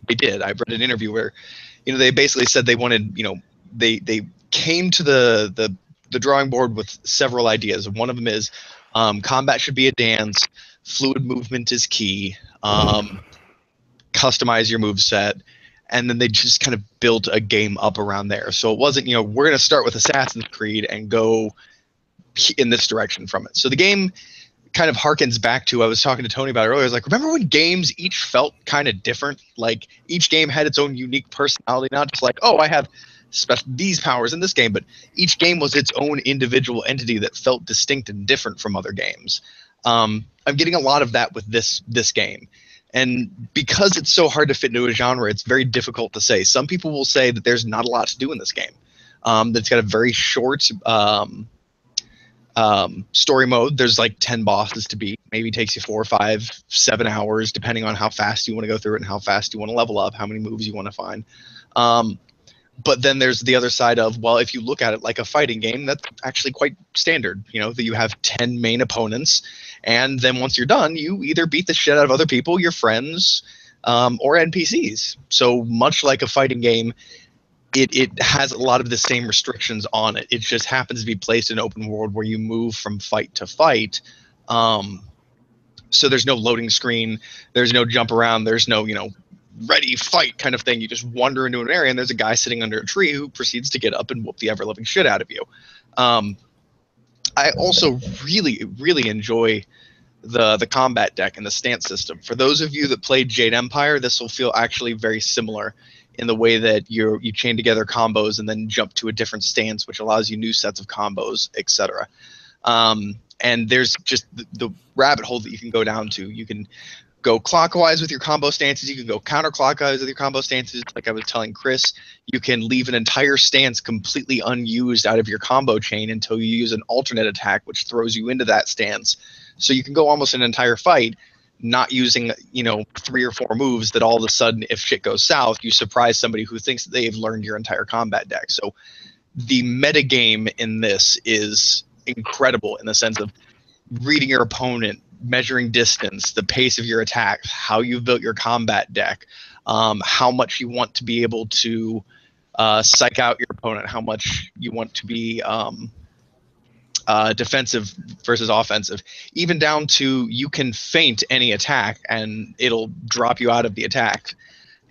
they did. I've read an interview where, they basically said they wanted, they came to the drawing board with several ideas. And one of them is combat should be a dance, fluid movement is key, customize your moveset, and then they just kind of built a game up around there. So it wasn't, we're going to start with Assassin's Creed and go in this direction from it. So the game kind of harkens back to, I was talking to Tony about it earlier, I was like, remember when games each felt kind of different? Like each game had its own unique personality, not just like, oh, I have these powers in this game, but each game was its own individual entity that felt distinct and different from other games. I'm getting a lot of that with this game. And because it's so hard to fit into a genre, it's very difficult to say. Some people will say that there's not a lot to do in this game. That it's got a very short Story mode, there's like 10 bosses to beat. Maybe takes you 4, 5, 7 hours, depending on how fast you want to go through it and how fast you want to level up, how many moves you want to find. But then there's the other side of, well, if you look at it like a fighting game, that's actually quite standard. You know, that you have 10 main opponents, and then once you're done, you either beat the shit out of other people, your friends, or NPCs. So much like a fighting game, it has a lot of the same restrictions on it. It just happens to be placed in open world where you move from fight to fight. So there's no loading screen, there's no jump around, there's no, ready, fight kind of thing. You just wander into an area and there's a guy sitting under a tree who proceeds to get up and whoop the ever-living shit out of you. I also really, really enjoy the combat deck and the stance system. For those of you that played Jade Empire, this will feel actually very similar in the way that you chain together combos and then jump to a different stance, which allows you new sets of combos, etc. And there's just the rabbit hole that you can go down to. You can go clockwise with your combo stances. You can go counterclockwise with your combo stances. Like I was telling Chris, you can leave an entire stance completely unused out of your combo chain until you use an alternate attack, which throws you into that stance. So you can go almost an entire fight not using 3 or 4 moves that all of a sudden, if shit goes south, you surprise somebody who thinks that they've learned your entire combat deck. So the metagame in this is incredible in the sense of reading your opponent, measuring distance, the pace of your attack, how you've built your combat deck, how much you want to be able to psych out your opponent, how much you want to be defensive versus offensive, even down to you can feint any attack and it'll drop you out of the attack,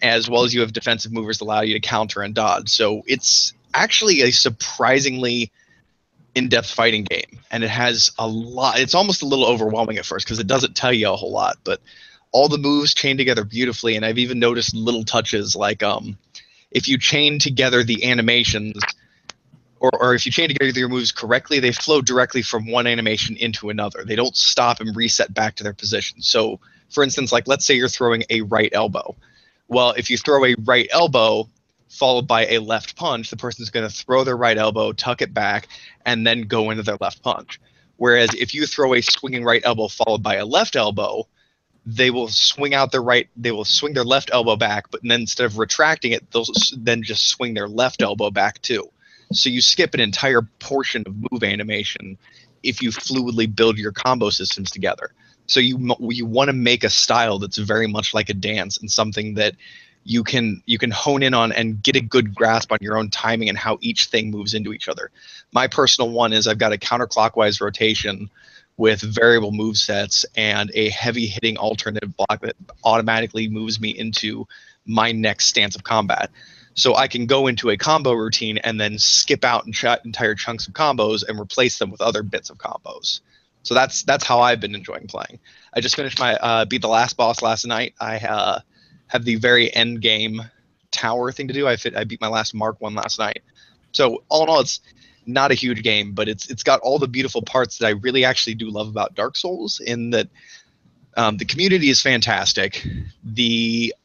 as well as you have defensive movers that allow you to counter and dodge. So it's actually a surprisingly in-depth fighting game, and it has a lot. It's almost a little overwhelming at first because it doesn't tell you a whole lot, but all the moves chain together beautifully. And I've even noticed little touches like if you chain together the animations, or if you chain together your moves correctly, they flow directly from one animation into another. They don't stop and reset back to their position. So, for instance, like let's say you're throwing a right elbow. Well, if you throw a right elbow followed by a left punch, the person's going to throw their right elbow, tuck it back, and then go into their left punch. Whereas if you throw a swinging right elbow followed by a left elbow, they will swing their left elbow back, but then instead of retracting it, they'll then just swing their left elbow back too. So you skip an entire portion of move animation if you fluidly build your combo systems together. So you want to make a style that's very much like a dance, and something that you can hone in on and get a good grasp on your own timing and how each thing moves into each other. My personal one is I've got a counterclockwise rotation with variable move sets and a heavy hitting alternative block that automatically moves me into my next stance of combat. So I can go into a combo routine and then skip out entire chunks of combos and replace them with other bits of combos. So that's how I've been enjoying playing. I just finished my beat the last boss last night. I have the very end game tower thing to do. I beat my last Mark 1 last night. So all in all, it's not a huge game, but it's got all the beautiful parts that I really actually do love about Dark Souls, in that the community is fantastic. The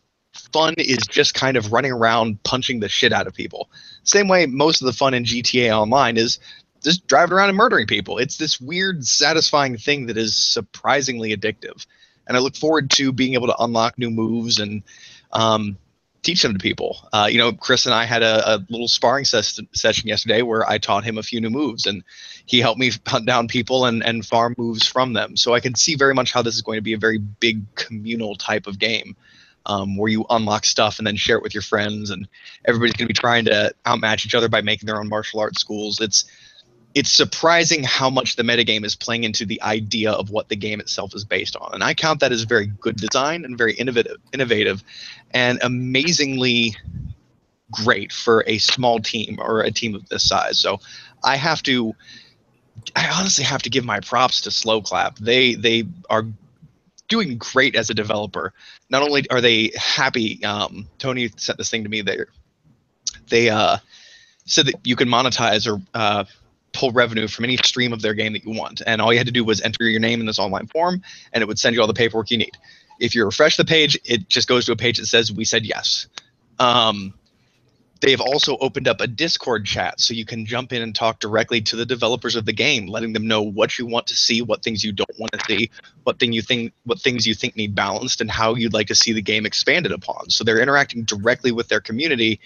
fun is just kind of running around punching the shit out of people. Same way most of the fun in GTA Online is just driving around and murdering people. It's this weird, satisfying thing that is surprisingly addictive. And I look forward to being able to unlock new moves and teach them to people. Chris and I had a little sparring session yesterday where I taught him a few new moves, and he helped me hunt down people and farm moves from them. So I can see very much how this is going to be a very big communal type of game, where you unlock stuff and then share it with your friends, and everybody's going to be trying to outmatch each other by making their own martial arts schools. It's surprising how much the metagame is playing into the idea of what the game itself is based on. And I count that as very good design and very innovative and amazingly great for a small team or a team of this size. So I honestly have to give my props to Slow Clap. They are doing great as a developer. Not only are they happy, Tony sent this thing to me, they said that you can monetize or pull revenue from any stream of their game that you want, and all you had to do was enter your name in this online form, and it would send you all the paperwork you need. If you refresh the page, it just goes to a page that says we said yes. They've also opened up a Discord chat so you can jump in and talk directly to the developers of the game, letting them know what you want to see, what things you don't want to see, what things you think need balanced, and how you'd like to see the game expanded upon. So they're interacting directly with their community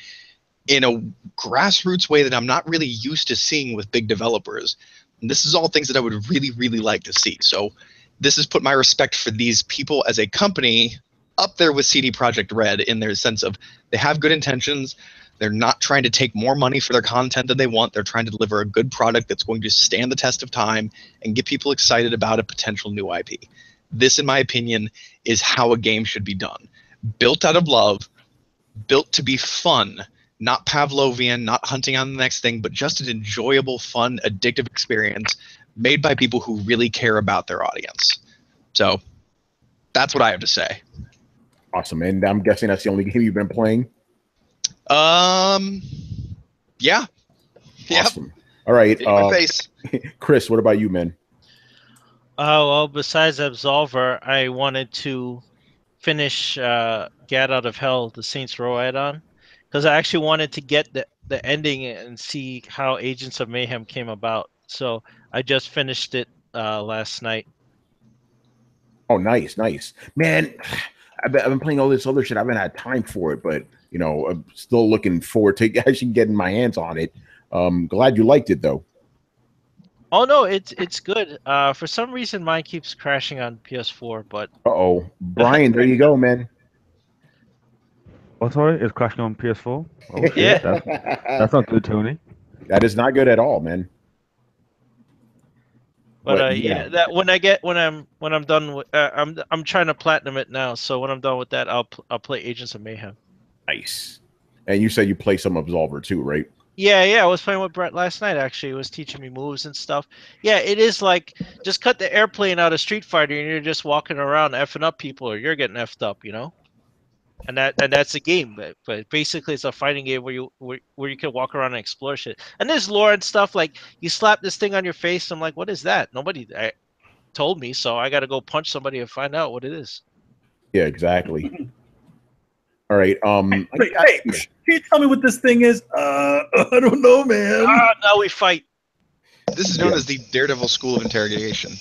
in a grassroots way that I'm not really used to seeing with big developers. And this is all things that I would really, really like to see. So this has put my respect for these people as a company up there with CD Projekt Red in their sense of they have good intentions. They're not trying to take more money for their content than they want. They're trying to deliver a good product that's going to stand the test of time and get people excited about a potential new IP. This, in my opinion, is how a game should be done. Built out of love, built to be fun, not Pavlovian, not hunting on the next thing, but just an enjoyable, fun, addictive experience made by people who really care about their audience. So that's what I have to say. Awesome. And I'm guessing that's the only game you've been playing? Yeah. Awesome. All right. My face. Chris, what about you, man? Well, besides Absolver, I wanted to finish Get Out of Hell, the Saints Row add-on, because I actually wanted to get the ending and see how Agents of Mayhem came about. So I just finished it last night. Oh, nice. Man, I've been playing all this other shit. I haven't had time for it, but you know, I'm still looking forward to actually getting my hands on it. Glad you liked it, though. Oh no, it's good. For some reason, mine keeps crashing on PS4, but Brian, there you go, man. Oh, sorry, it's crashing on PS4. Oh, shit. Yeah. That's not good, Tony. That is not good at all, man. But yeah, that when I'm done with I'm trying to platinum it now. So when I'm done with that, I'll play Agents of Mayhem. Nice. And you said you play some Absolver too, right? Yeah. I was playing with Brett last night. Actually, he was teaching me moves and stuff. Yeah, it is like just cut the airplane out of Street Fighter, and you're just walking around effing up people, or you're getting effed up, you know. And that's a game, but basically it's a fighting game where you can walk around and explore shit. And there's lore and stuff like you slap this thing on your face. I'm like, what is that? Nobody told me, so I got to go punch somebody and find out what it is. Yeah, exactly. All right. Hey, can you tell me what this thing is? I don't know, man. Now we fight. This is known as the Daredevil School of Interrogation.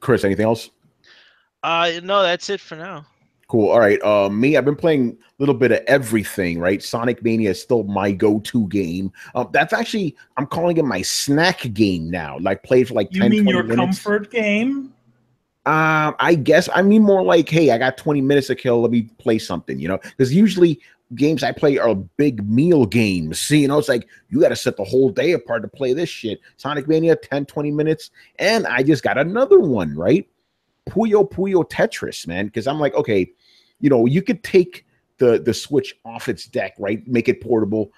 Chris, anything else? No, that's it for now. Cool. All right. Me, I've been playing a little bit of everything, right? Sonic Mania is still my go-to game. That's actually, I'm calling it my snack game now. Like, play for like 10, 20 minutes. You mean your comfort game? I guess. I mean more like, hey, I got 20 minutes to kill. Let me play something, you know? Because usually games I play are big meal games. See, you know, it's like you got to set the whole day apart to play this shit. Sonic Mania, 10, 20 minutes. And I just got another one, right? Puyo Tetris, man. Because I'm like, okay, you know, you could take the Switch off its deck, right? Make it portable.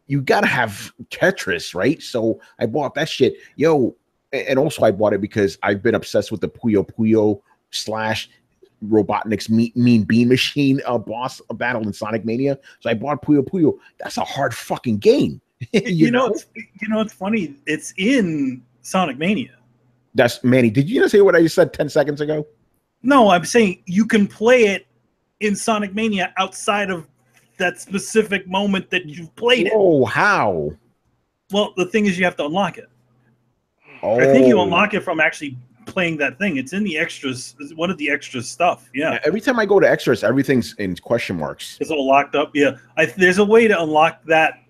You got to have Tetris, right? So I bought that shit. Yo, and also I bought it because I've been obsessed with the Puyo / Robotnik's Mean Bean Machine boss battle in Sonic Mania. So I bought Puyo. That's a hard fucking game. you know, it's funny. It's in Sonic Mania. That's Manny. Did you just hear what I just said 10 seconds ago? No, I'm saying you can play it in Sonic Mania outside of that specific moment that you've played it. Oh, how? Well, the thing is you have to unlock it. Oh. I think you unlock it from actually playing that thing. It's in the extras. It's one of the extra stuff. Yeah. Every time I go to extras, everything's in question marks. It's all locked up. Yeah. There's a way to unlock that.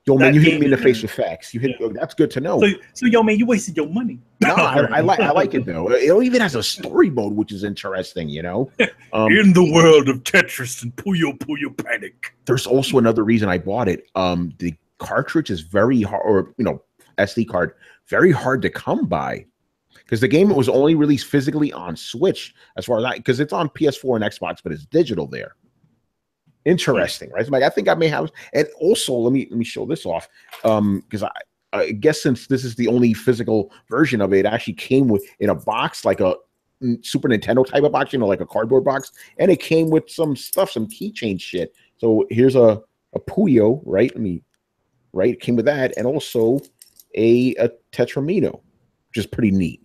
Yo, man, you hit me in the face with facts. You hit. Yeah. That's good to know. So, yo, man, you wasted your money. No, I like it though. It even has a story mode, which is interesting. You know, in the world of Tetris and Puyo Panic. There's also another reason I bought it. The cartridge is very hard, or SD card, very hard to come by, because the game was only released physically on Switch, as far as because it's on PS4 and Xbox, but it's digital there. Interesting, right? So like, I think I may have, and also let me show this off, because I guess since this is the only physical version of it, it actually came in a box, like a Super Nintendo type of box, like a cardboard box, and it came with some stuff, some keychain shit. So here's a Puyo, right? It came with that, and also a Tetramino, which is pretty neat,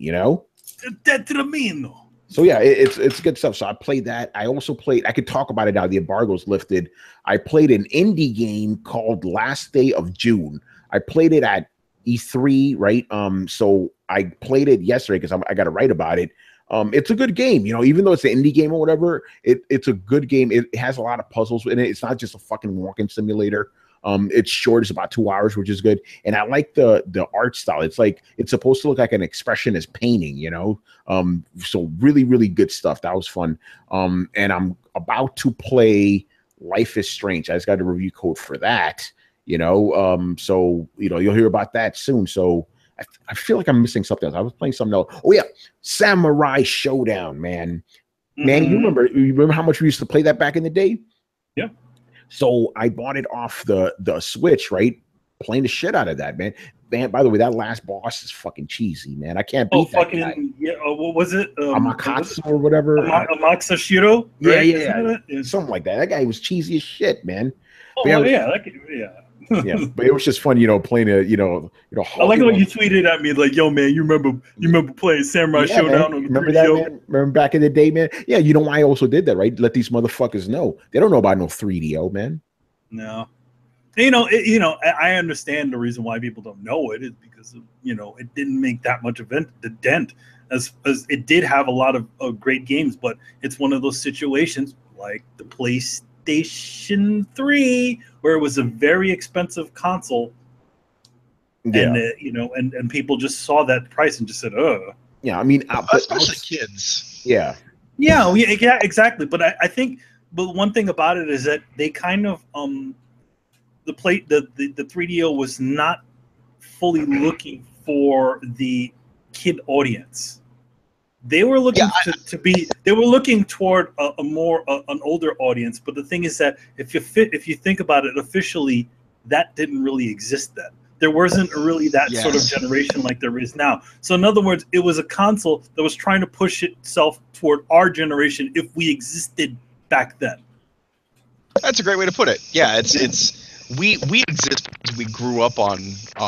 Tetramino. So yeah, it's good stuff. So I played that. I also played. I could talk about it now. The embargo's lifted. I played an indie game called Last Day of June. I played it at E3, right? So I played it yesterday because I got to write about it. It's a good game, even though it's an indie game or whatever. It's a good game. It has a lot of puzzles in it. It's not just a fucking walking simulator. It's short. It's about 2 hours, which is good. And I like the art style. It's like it's supposed to look like an expressionist painting, So really, really good stuff. That was fun. And I'm about to play Life is Strange. I just got a review code for that. So you'll hear about that soon. So I feel like I'm missing something else. I was playing something else. Oh yeah, Samurai Showdown, man. Man, you remember how much we used to play that back in the day? Yeah. So I bought it off the Switch, right? Playing the shit out of that, man. Man, by the way, that last boss is fucking cheesy, man. I can't beat that guy. Yeah. What was it? Amakatsu or whatever. Amaxashiro? Right? Yeah. Something like that. That guy was cheesy as shit, man. Oh, yeah, yeah, but it was just fun, playing a, I like when you tweeted at me like, "Yo, man, you remember playing Samurai Showdown on the remember 3DO? That, man? Remember back in the day, man? Yeah, you know why I also did that, right? Let these motherfuckers know. They don't know about no 3DO, man. No, I understand the reason why people don't know it is because it didn't make that much of a dent as it did have a lot of great games, but it's one of those situations like the PlayStation 3 where it was a very expensive console, and and people just saw that price and just said, yeah, I mean, especially kids. Yeah, exactly. But I think, but one thing about it is that they kind of the 3DO was not fully looking for the kid audience. They were looking they were looking toward a more an older audience. But the thing is that if you think about it officially, that didn't really exist then. There wasn't really that sort of generation like there is now. So in other words, it was a console that was trying to push itself toward our generation if we existed back then. That's a great way to put it. Yeah, we exist because we grew up on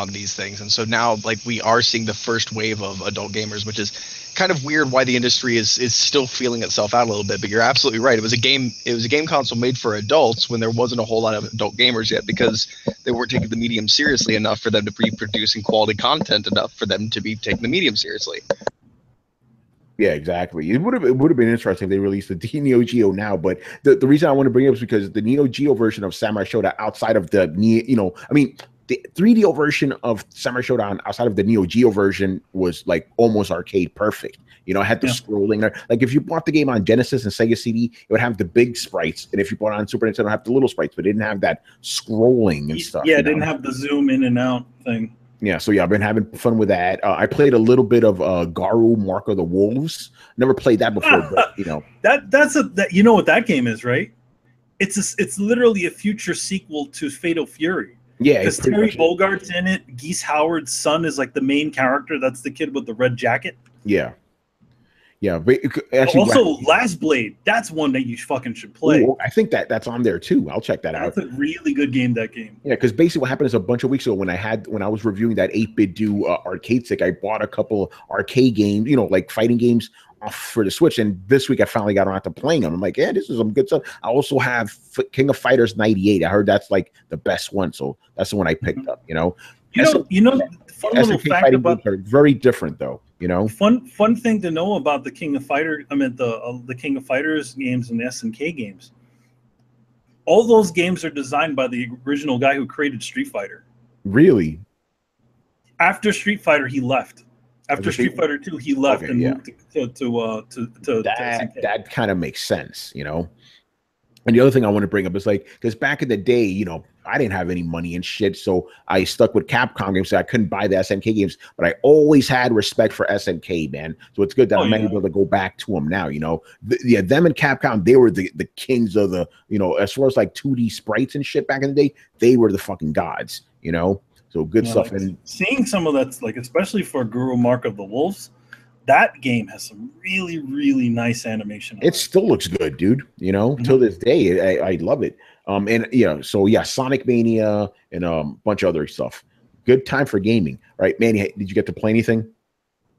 these things, and so now like we are seeing the first wave of adult gamers, which is kind of weird why the industry is still feeling itself out a little bit. But you're absolutely right. It was a game console made for adults when there wasn't a whole lot of adult gamers yet, because they weren't taking the medium seriously enough for them to be producing quality content enough for them to be taking the medium seriously. Yeah, exactly. It would have been interesting if they released the Neo Geo now, but the reason I want to bring it up is because the Neo Geo version of Samurai Showdown outside of the the 3DO version of Samurai Showdown outside of the Neo Geo version was like almost arcade perfect. It had the scrolling there. Like if you bought the game on Genesis and Sega CD, it would have the big sprites, and if you bought it on Super Nintendo, it would have the little sprites, but it didn't have that scrolling and stuff. Yeah, it didn't have the zoom in and out thing. Yeah, so I've been having fun with that. I played a little bit of Garou Mark of the Wolves. Never played that before, but that's you know what that game is, right? It's literally a future sequel to Fatal Fury. Yeah, because Terry Bogart's in it. Geese Howard's son is like the main character. That's the kid with the red jacket. Yeah. Yeah, but actually, also Last Blade. That's one that you fucking should play. Ooh, I think that's on there too. I'll check that out. That's a really good game. That game. Yeah, because basically what happened is a bunch of weeks ago when I was reviewing that 8-bit do arcade stick, I bought a couple arcade games, like fighting games off for the Switch, and this week I finally got around to playing them. I'm like, yeah, this is some good stuff. I also have King of Fighters 98. I heard that's like the best one, so that's the one I picked up. Fun little fact about are very different though. Fun thing to know about the King of Fighters. I mean the King of Fighters games and the SNK games. All those games are designed by the original guy who created Street Fighter. Really? After Street Fighter, he left. After Street Fighter 2, he left and moved to that kind of makes sense, And the other thing I want to bring up is like, because back in the day, I didn't have any money and shit, so I stuck with Capcom games. So I couldn't buy the SNK games, but I always had respect for SNK, man. So it's good that I'm able to go back to them now. Them and Capcom, they were the kings of the, as far as like 2D sprites and shit back in the day, they were the fucking gods, So good stuff. Like and seeing some of that, like especially for Guru Mark of the Wolves, that game has some really, really nice animation. It still looks good, dude. Till this day, I love it. Sonic Mania and a bunch of other stuff. Good time for gaming, right? Manny, did you get to play anything?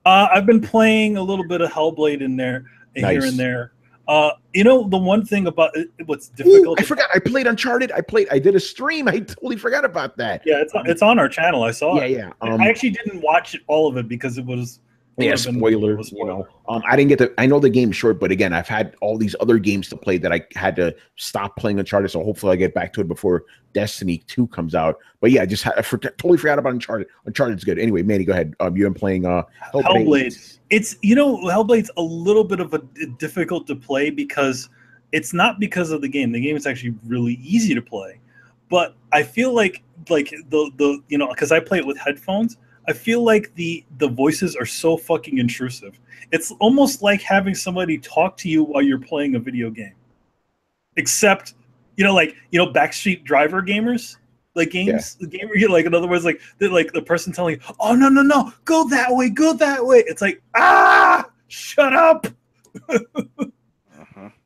I've been playing a little bit of Hellblade in there, here and there. You know, the one thing about what's difficult. I forgot. I played Uncharted. I did a stream. I totally forgot about that. Yeah, it's on our channel. I saw it. Yeah. I actually didn't watch all of it because it was. Spoiler. You know, I didn't get to. I know the game's short, but again, I've had all these other games to play that I had to stop playing Uncharted. So hopefully, I get back to it before Destiny 2 comes out. But yeah, totally forgot about Uncharted. Uncharted's good. Anyway, Manny, go ahead. You've been playing Hellblade. It's Hellblade's a little bit of a difficult to play because it's not because of the game. The game is actually really easy to play, but I feel like the because I play it with headphones. I feel like the voices are so fucking intrusive. It's almost like having somebody talk to you while you're playing a video game. Except, Backstreet Driver gamers, like games, the gamer, in other words, like the person telling you, "Oh no, go that way." It's like, shut up.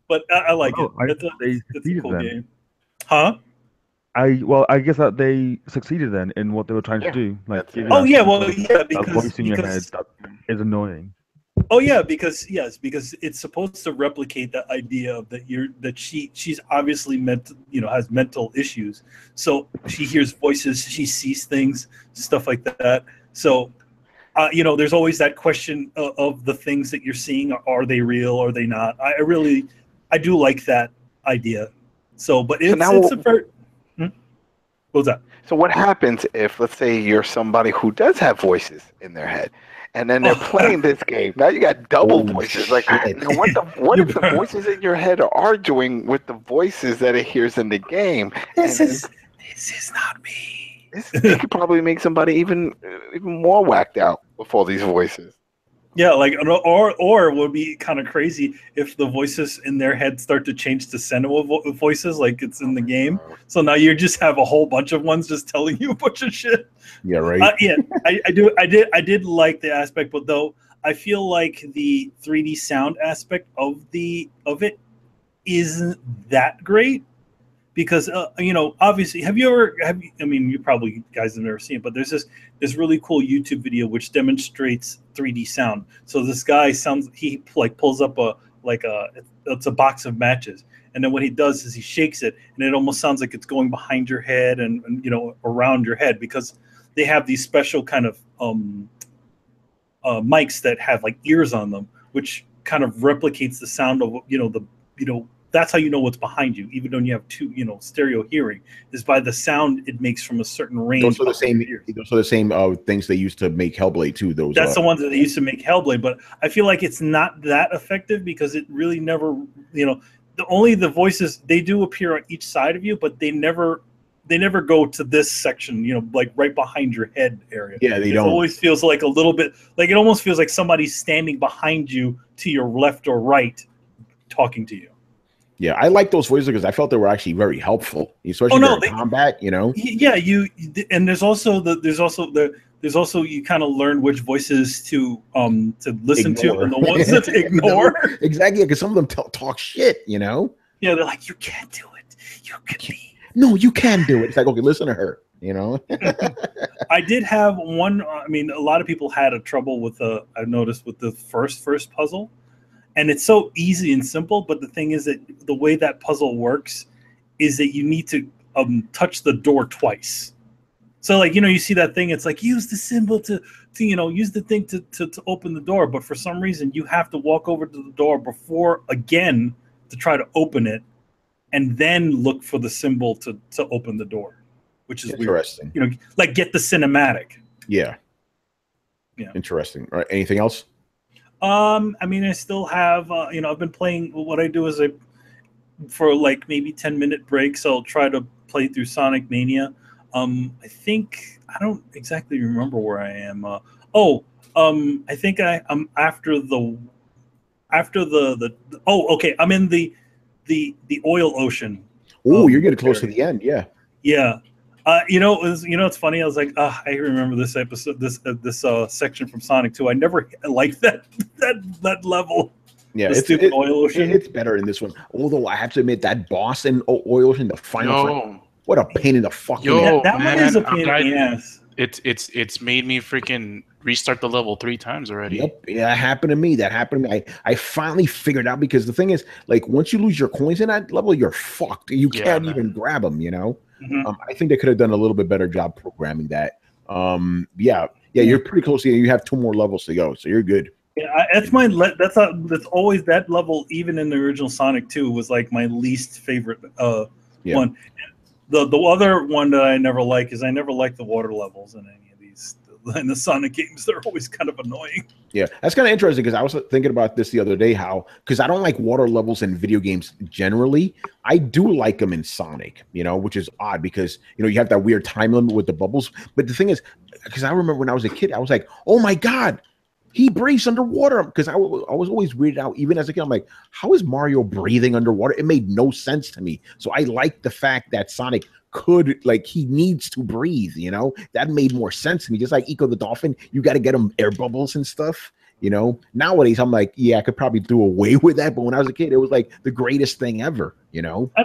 But I like it. It's a cool game. Huh? I guess that they succeeded then in what they were trying to do. Like, because that voice in your head that is annoying. Oh yeah, because it's supposed to replicate that idea of that she's obviously has mental issues. So she hears voices, she sees things, stuff like that. So there's always that question of the things that you're seeing, are they real or are they not? I do like that idea. So, but it's a very. What was that? So what happens if, let's say, you're somebody who does have voices in their head, and then they're playing this game? Now you got double voices. Like, what if the voices in your head are arguing with the voices that it hears in the game? This is not me. It could probably make somebody even more whacked out with all these voices. Yeah, or it would be kind of crazy if the voices in their head start to change to Senua voices like it's in the game. So now you just have a whole bunch of ones just telling you a bunch of shit. Yeah, right. I did like the aspect, but though I feel like the 3D sound aspect of it isn't that great. Because obviously, you probably guys have never seen it, but there's this really cool YouTube video which demonstrates 3D sound. So this guy pulls up it's a box of matches, and then what he does is he shakes it, and it almost sounds like it's going behind your head and around your head, because they have these special kind of mics that have like ears on them, which kind of replicates the sound of that's how you know what's behind you, even though you have two, stereo hearing, is by the sound it makes from a certain range. Those are the same things they used to make Hellblade too. That's the ones that they used to make Hellblade, but I feel like it's not that effective because it really never, the voices, they do appear on each side of you, but they never go to this section, like right behind your head area. Yeah, they don't. It always feels like a little bit, like it almost feels like somebody's standing behind you to your left or right talking to you. Yeah, I like those voices because I felt they were actually very helpful, especially during combat. Yeah, and there's also you kind of learn which voices to listen to and the ones to ignore. Exactly, because some of them talk shit. Yeah, they're like, you can't do it. You could be. No, you can do it. It's like, okay, listen to her. I did have one. I mean, a lot of people had a trouble with I've noticed with the first puzzle. And it's so easy and simple, but the thing is that the way that puzzle works is that you need to touch the door twice. So, like, you see that thing, it's like, use the symbol to use the thing to open the door. But for some reason, you have to walk over to the door before, again, to try to open it, and then look for the symbol to open the door, which is interesting. Weird. Like get the cinematic. Yeah. Interesting. All right. Anything else? I still have, I've been playing. What I do is for like maybe 10-minute breaks, I'll try to play through Sonic Mania. I don't exactly remember where I am. I think I'm after the I'm in the oil ocean. Oh, you're getting close to the end. Yeah. Yeah. It's funny. I was like, I remember this episode, this section from Sonic 2. I never liked that level. Yeah, stupid oil ocean. It's better in this one. Although I have to admit that boss in oil ocean, the final fight, what a pain in the fucking ass. That one is a pain in the ass. it's made me freaking restart the level 3 times already. Yep, yeah, that happened to me. I finally figured out, because the thing is, like, once you lose your coins in that level, you're fucked. You can't even grab them. You know, I think they could have done a little bit better job programming that. Yeah, you're pretty close. You have 2 more levels to go, so you're good. Yeah, that's that's always that level. Even in the original Sonic 2 was like my least favorite one. The other one that I never like is I never like the water levels in any of these. In the Sonic games, they're always kind of annoying. Yeah, that's kind of interesting, because I was thinking about this the other day, because I don't like water levels in video games generally. I do like them in Sonic, you know, which is odd, because, you know, you have that weird time limit with the bubbles. But the thing is, because I remember when I was a kid, I was like, oh my God, he breathes underwater, because I was always weirded out. Even as a kid, I'm like, how is Mario breathing underwater? It made no sense to me. So I like the fact that Sonic could, like, he needs to breathe, you know? That made more sense to me. Just like Eco the Dolphin, you got to get him air bubbles and stuff, you know? Nowadays, I'm like, yeah, I could probably do away with that. But when I was a kid, it was like the greatest thing ever, you know? I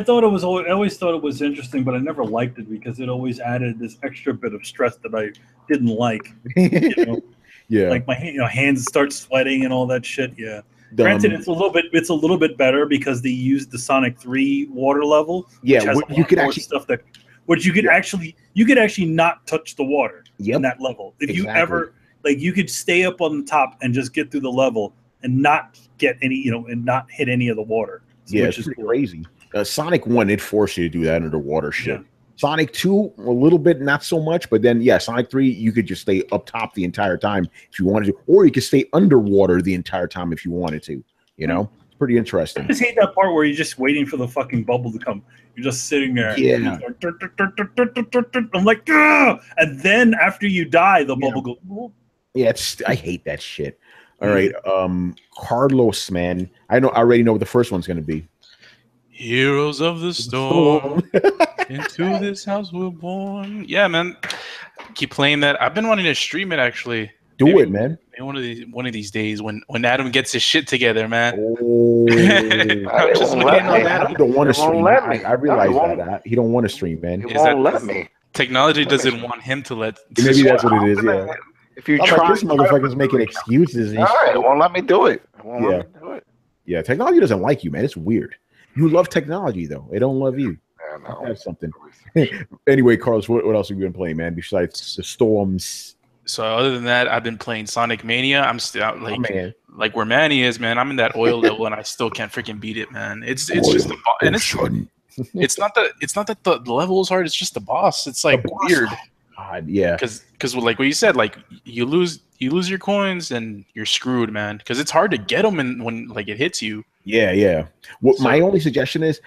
always thought it was interesting, but I never liked it because it always added this extra bit of stress that I didn't like, you know? Yeah, like my hands start sweating and all that shit. Yeah, granted, it's a little bit better because they used the Sonic 3 water level. Yeah, which has you could actually stuff that, which you could actually not touch the water in that level. If you ever you could stay up on the top and just get through the level and not get any, and not hit any of the water. Which is crazy. Sonic 1, it forced you to do that underwater shit. Yeah. Sonic 2, a little bit, not so much, but then, Sonic 3, you could just stay up top the entire time if you wanted to, or you could stay underwater the entire time if you wanted to, you know? It's pretty interesting. I just hate that part where you're just waiting for the fucking bubble to come. You're just sitting there. Yeah. I'm like, ugh! And then after you die, the bubble goes. Yeah, I hate that shit. All right, Carlos, man. I already know what the first one's going to be. Heroes of the storm. Into this house we're born. Yeah, man. Keep playing that. I've been wanting to stream it, actually. Do it, man. Maybe one of these days when Adam gets his shit together, man. Oh, I'm just looking on Adam don't want to stream. I realize that. He don't want to stream, man. He won't let me. Technology doesn't want him to let. Maybe that's what it is. Yeah. If you try, this motherfucker's making excuses. All right, it won't let me do it. Yeah, technology doesn't like you, man. It's weird. You love technology, though. It don't love you. No. That's something. Anyway, Carlos, what else have you been playing, man? Besides the storms. So other than that, I've been playing Sonic Mania. I'm still like where Manny is, man. I'm in that oil level, and I still can't freaking beat it, man. It's just the boss, and it's not that the level is hard. It's just the boss. It's like weird. God, yeah. Because like what you said, like you lose your coins and you're screwed, man. Because it's hard to get them when like it hits you. Yeah. My only suggestion is,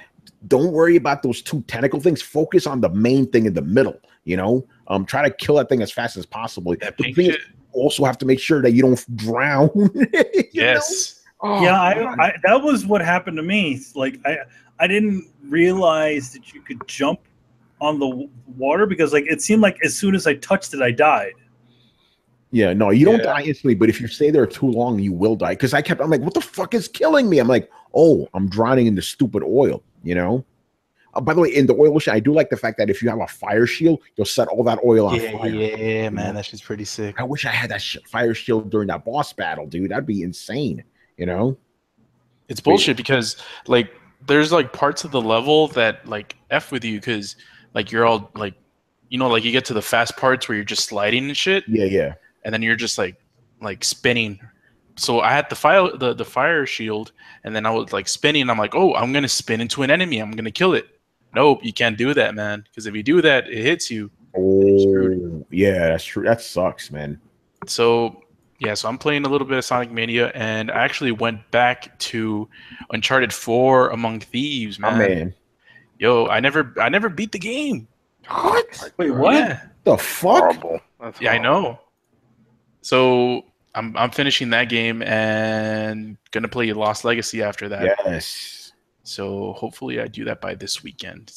don't worry about those 2 tentacle things. Focus on the main thing in the middle, you know? Try to kill that thing as fast as possible. The thing is, also have to make sure that you don't drown. Yes. Oh, yeah, I that was what happened to me. It's like I didn't realize that you could jump on the water because like it seemed like as soon as I touched it, I died. Yeah, no, you don't die instantly, but if you stay there too long, you will die. Because I'm like, what the fuck is killing me? I'm like, oh, I'm drowning in the stupid oil, you know? By the way, in the oil ocean, I do like the fact that if you have a fire shield, you'll set all that oil on fire. Yeah, man, that shit's pretty sick. I wish I had that fire shield during that boss battle, dude. That'd be insane, you know? It's bullshit because, like, there's, like, parts of the level that, like, F with you because, like, you're all, like, like you get to the fast parts where you're just sliding and shit. Yeah. And then you're just like spinning. So I had the fire shield, and then I was like spinning. And I'm like, oh, I'm gonna spin into an enemy. I'm gonna kill it. Nope, you can't do that, man. Because if you do that, it hits you. Oh, yeah, that's true. That sucks, man. So I'm playing a little bit of Sonic Mania, and I actually went back to Uncharted 4 Among Thieves, man. Oh, man. Yo, I never beat the game. What? Wait, what? Yeah. The fuck? Horrible. That's I know. So I'm finishing that game and gonna play Lost Legacy after that. Yes. So hopefully I do that by this weekend.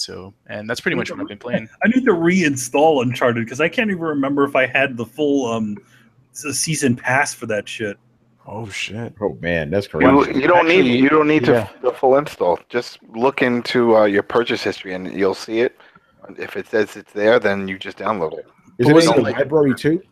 And that's pretty much what I've been playing. I need to reinstall Uncharted because I can't even remember if I had the full season pass for that shit. Oh shit! Oh man, that's crazy. You don't need the full install. Just look into your purchase history and you'll see it. If it says it's there, then you just download it. Isn't it in your like- library too?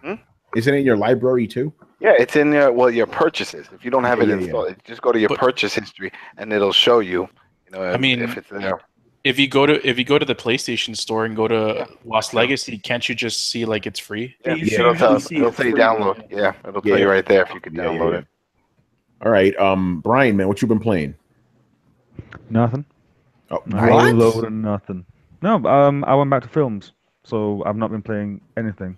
Hmm? Isn't it in your library too? Yeah, it's in your purchases. If you don't have it Yeah, installed, just go to your But- purchase history, and it'll show you. I mean, if it's there. If you go to the PlayStation store and go to Lost Legacy, can't you just see like it's free? Yeah, you should it'll usually see it'll it's say free. download. Yeah, it'll tell Yeah. you right there if you could Yeah, download yeah. it. All right, Brian, man, what you been playing? Nothing. Oh, A whole load of nothing. No, I went back to films, so I've not been playing anything.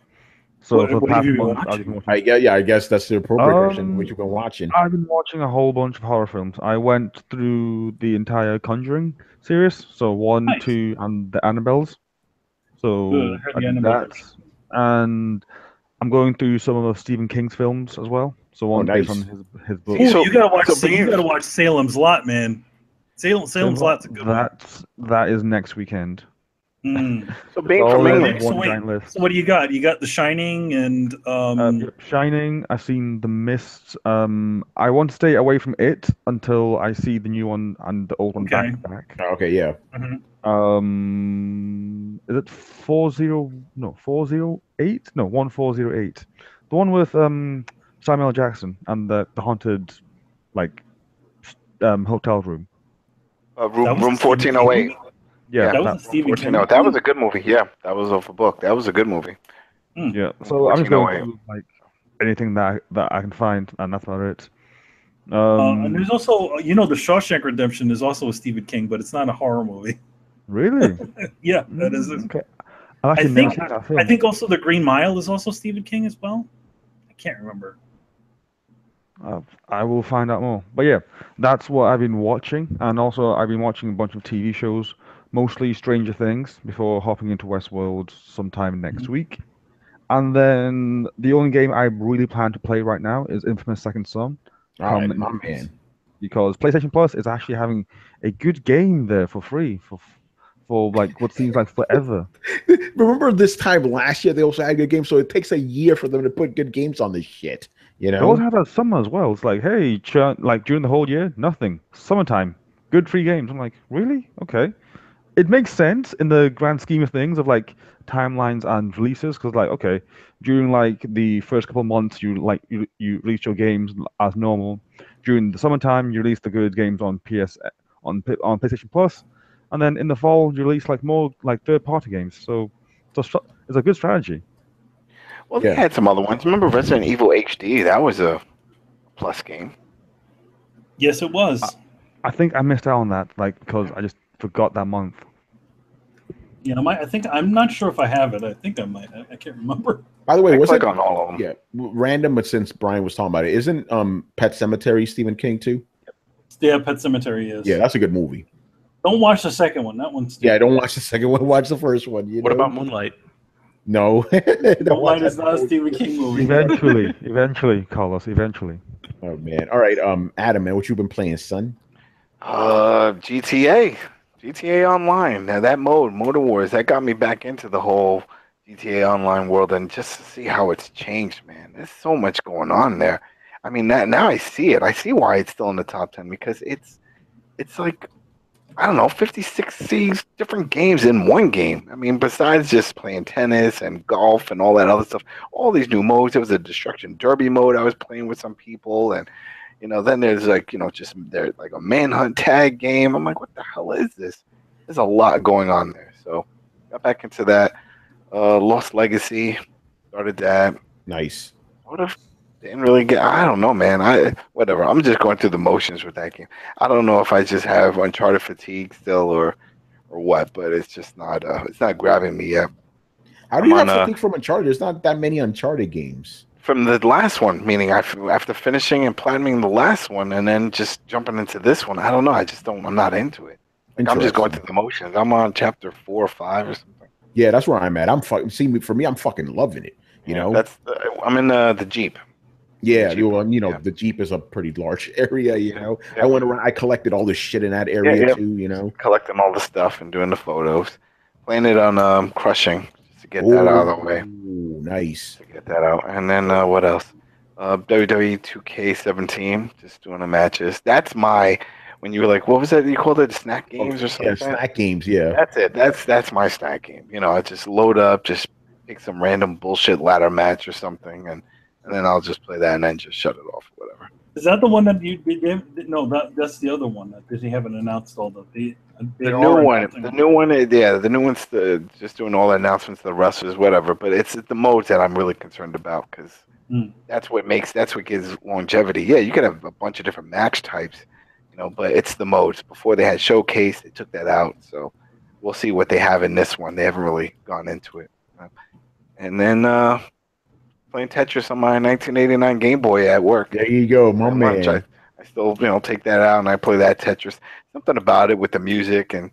So What for the have past you been month, I've watching? been watching. I guess that's the appropriate question. What you been watching? I've been watching a whole bunch of horror films. I went through the entire Conjuring series, so 1, Nice. 2, and the Annabelles. So Good, I heard I the did Annabelle. that, and I'm going through some of Stephen King's films as well. So one based nice. on his book. Ooh, So- you gotta watch. so You gotta watch Salem's Lot, man. Salem's Lot's a good one. That is next weekend. Mm. So being It's from all in England, one So wait, giant list. So what do you got? You got The Shining and Shining. I've seen The Mist. I want to stay away from it until I see the new one and the old one Okay. back to back. Okay, yeah. Is it 408? No, 1408. The one with Samuel L. Jackson and the haunted hotel room. That was a room Stephen 1408. King Yeah, That was a Stephen King 1408. That was a good movie. Yeah, that was off a book. That was a good movie. yeah. So I'm just going 1408. through anything that I can find, and that's about it. and there's also, The Shawshank Redemption is also a Stephen King, but it's not a horror movie. Really? Yeah, that is. Okay. I've I actually think. never seen that film. I think also The Green Mile is also Stephen King as well. I can't remember. I will find out more. But yeah, that's what I've been watching, and also I've been watching a bunch of TV shows, mostly Stranger Things, before hopping into Westworld sometime next week. And then the only game I really plan to play right now is Infamous Second Son. All right, my man. Because PlayStation Plus is actually having a good game there for free for what seems like forever. Remember this time last year they also had good games, so it takes a year for them to put good games on this shit. They also had that summer as well. It's like, hey, during the whole year, nothing. Summertime, good free games. I'm like, really? Okay. It makes sense in the grand scheme of things of timelines and releases, because okay, during the first couple of months you release your games as normal. During the summertime you release the good games on on PlayStation Plus, and then in the fall you release more third party games. So it's a good strategy. Well, they had some other ones. Remember Resident Evil HD? That was a Plus game. Yes, it was. I think I missed out on that, because I just forgot that month. Yeah, I'm not sure if I have it. I think I might. I can't remember. By the way, was it on all of them? Yeah, random, but since Brian was talking about it, isn't Pet Sematary Stephen King too? Yeah, Pet Cemetery is. Yeah, that's a good movie. Don't watch the second one. That one's. Yeah, don't watch the second one. Watch the first one. What about Moonlight? No. Moonlight is not a Stephen King movie. Eventually, Carlos. Eventually. Oh man. All right, Adam, man, what you been playing, son? GTA Online. Now that Motor Wars, that got me back into the whole GTA Online world, and just to see how it's changed, man. There's so much going on there. I mean, now I see it. I see why it's still in the top 10, because it's like, I don't know, 56 different games in one game. I mean, besides just playing tennis and golf and all that other stuff, all these new modes. There was a Destruction Derby mode I was playing with some people, and then there's just there's a manhunt tag game. I'm like, what the hell is this? There's a lot going on there. So got back into that. Lost Legacy, started that. Nice. Didn't really get. I don't know, man. Whatever. I'm just going through the motions with that game. I don't know if I just have Uncharted fatigue still or what, but it's just not. It's not grabbing me yet. How do you have fatigue from Uncharted? There's not that many Uncharted games. From the last one, meaning after finishing and platinuming the last one and then just jumping into this one, I don't know. I'm not into it. I'm just going through the motions. I'm on chapter 4 or 5 or something. Yeah, that's where I'm at. I'm fucking loving it. I'm in the Jeep. Yeah, the Jeep is a pretty large area. I went around. I collected all this shit in that area too. Collecting all the stuff and doing the photos, playing it on Crushing just to get that out of the way. Nice. To get that out, and then what else? WWE 2K17, just doing the matches. That's my when you were like, what was that you called it, snack games or something? Yeah, snack games. Yeah, that's it. That's my snack game. You know, I just load up, just pick some random bullshit ladder match or something, and then I'll just play that and then just shut it off or whatever. Is that the one that you did? No, that's the other one because they haven't announced all the new one. The new one, yeah, the new one's just doing all the announcements, the wrestlers, whatever. But it's the modes that I'm really concerned about because that's what gives longevity. Yeah, you can have a bunch of different match types, you know, but it's the modes. Before they had Showcase, they took that out, so we'll see what they have in this one. They haven't really gone into it. And then playing Tetris on my 1989 Game Boy at work. There you go, my man. I still, take that out and I play that Tetris. Something about it with the music and,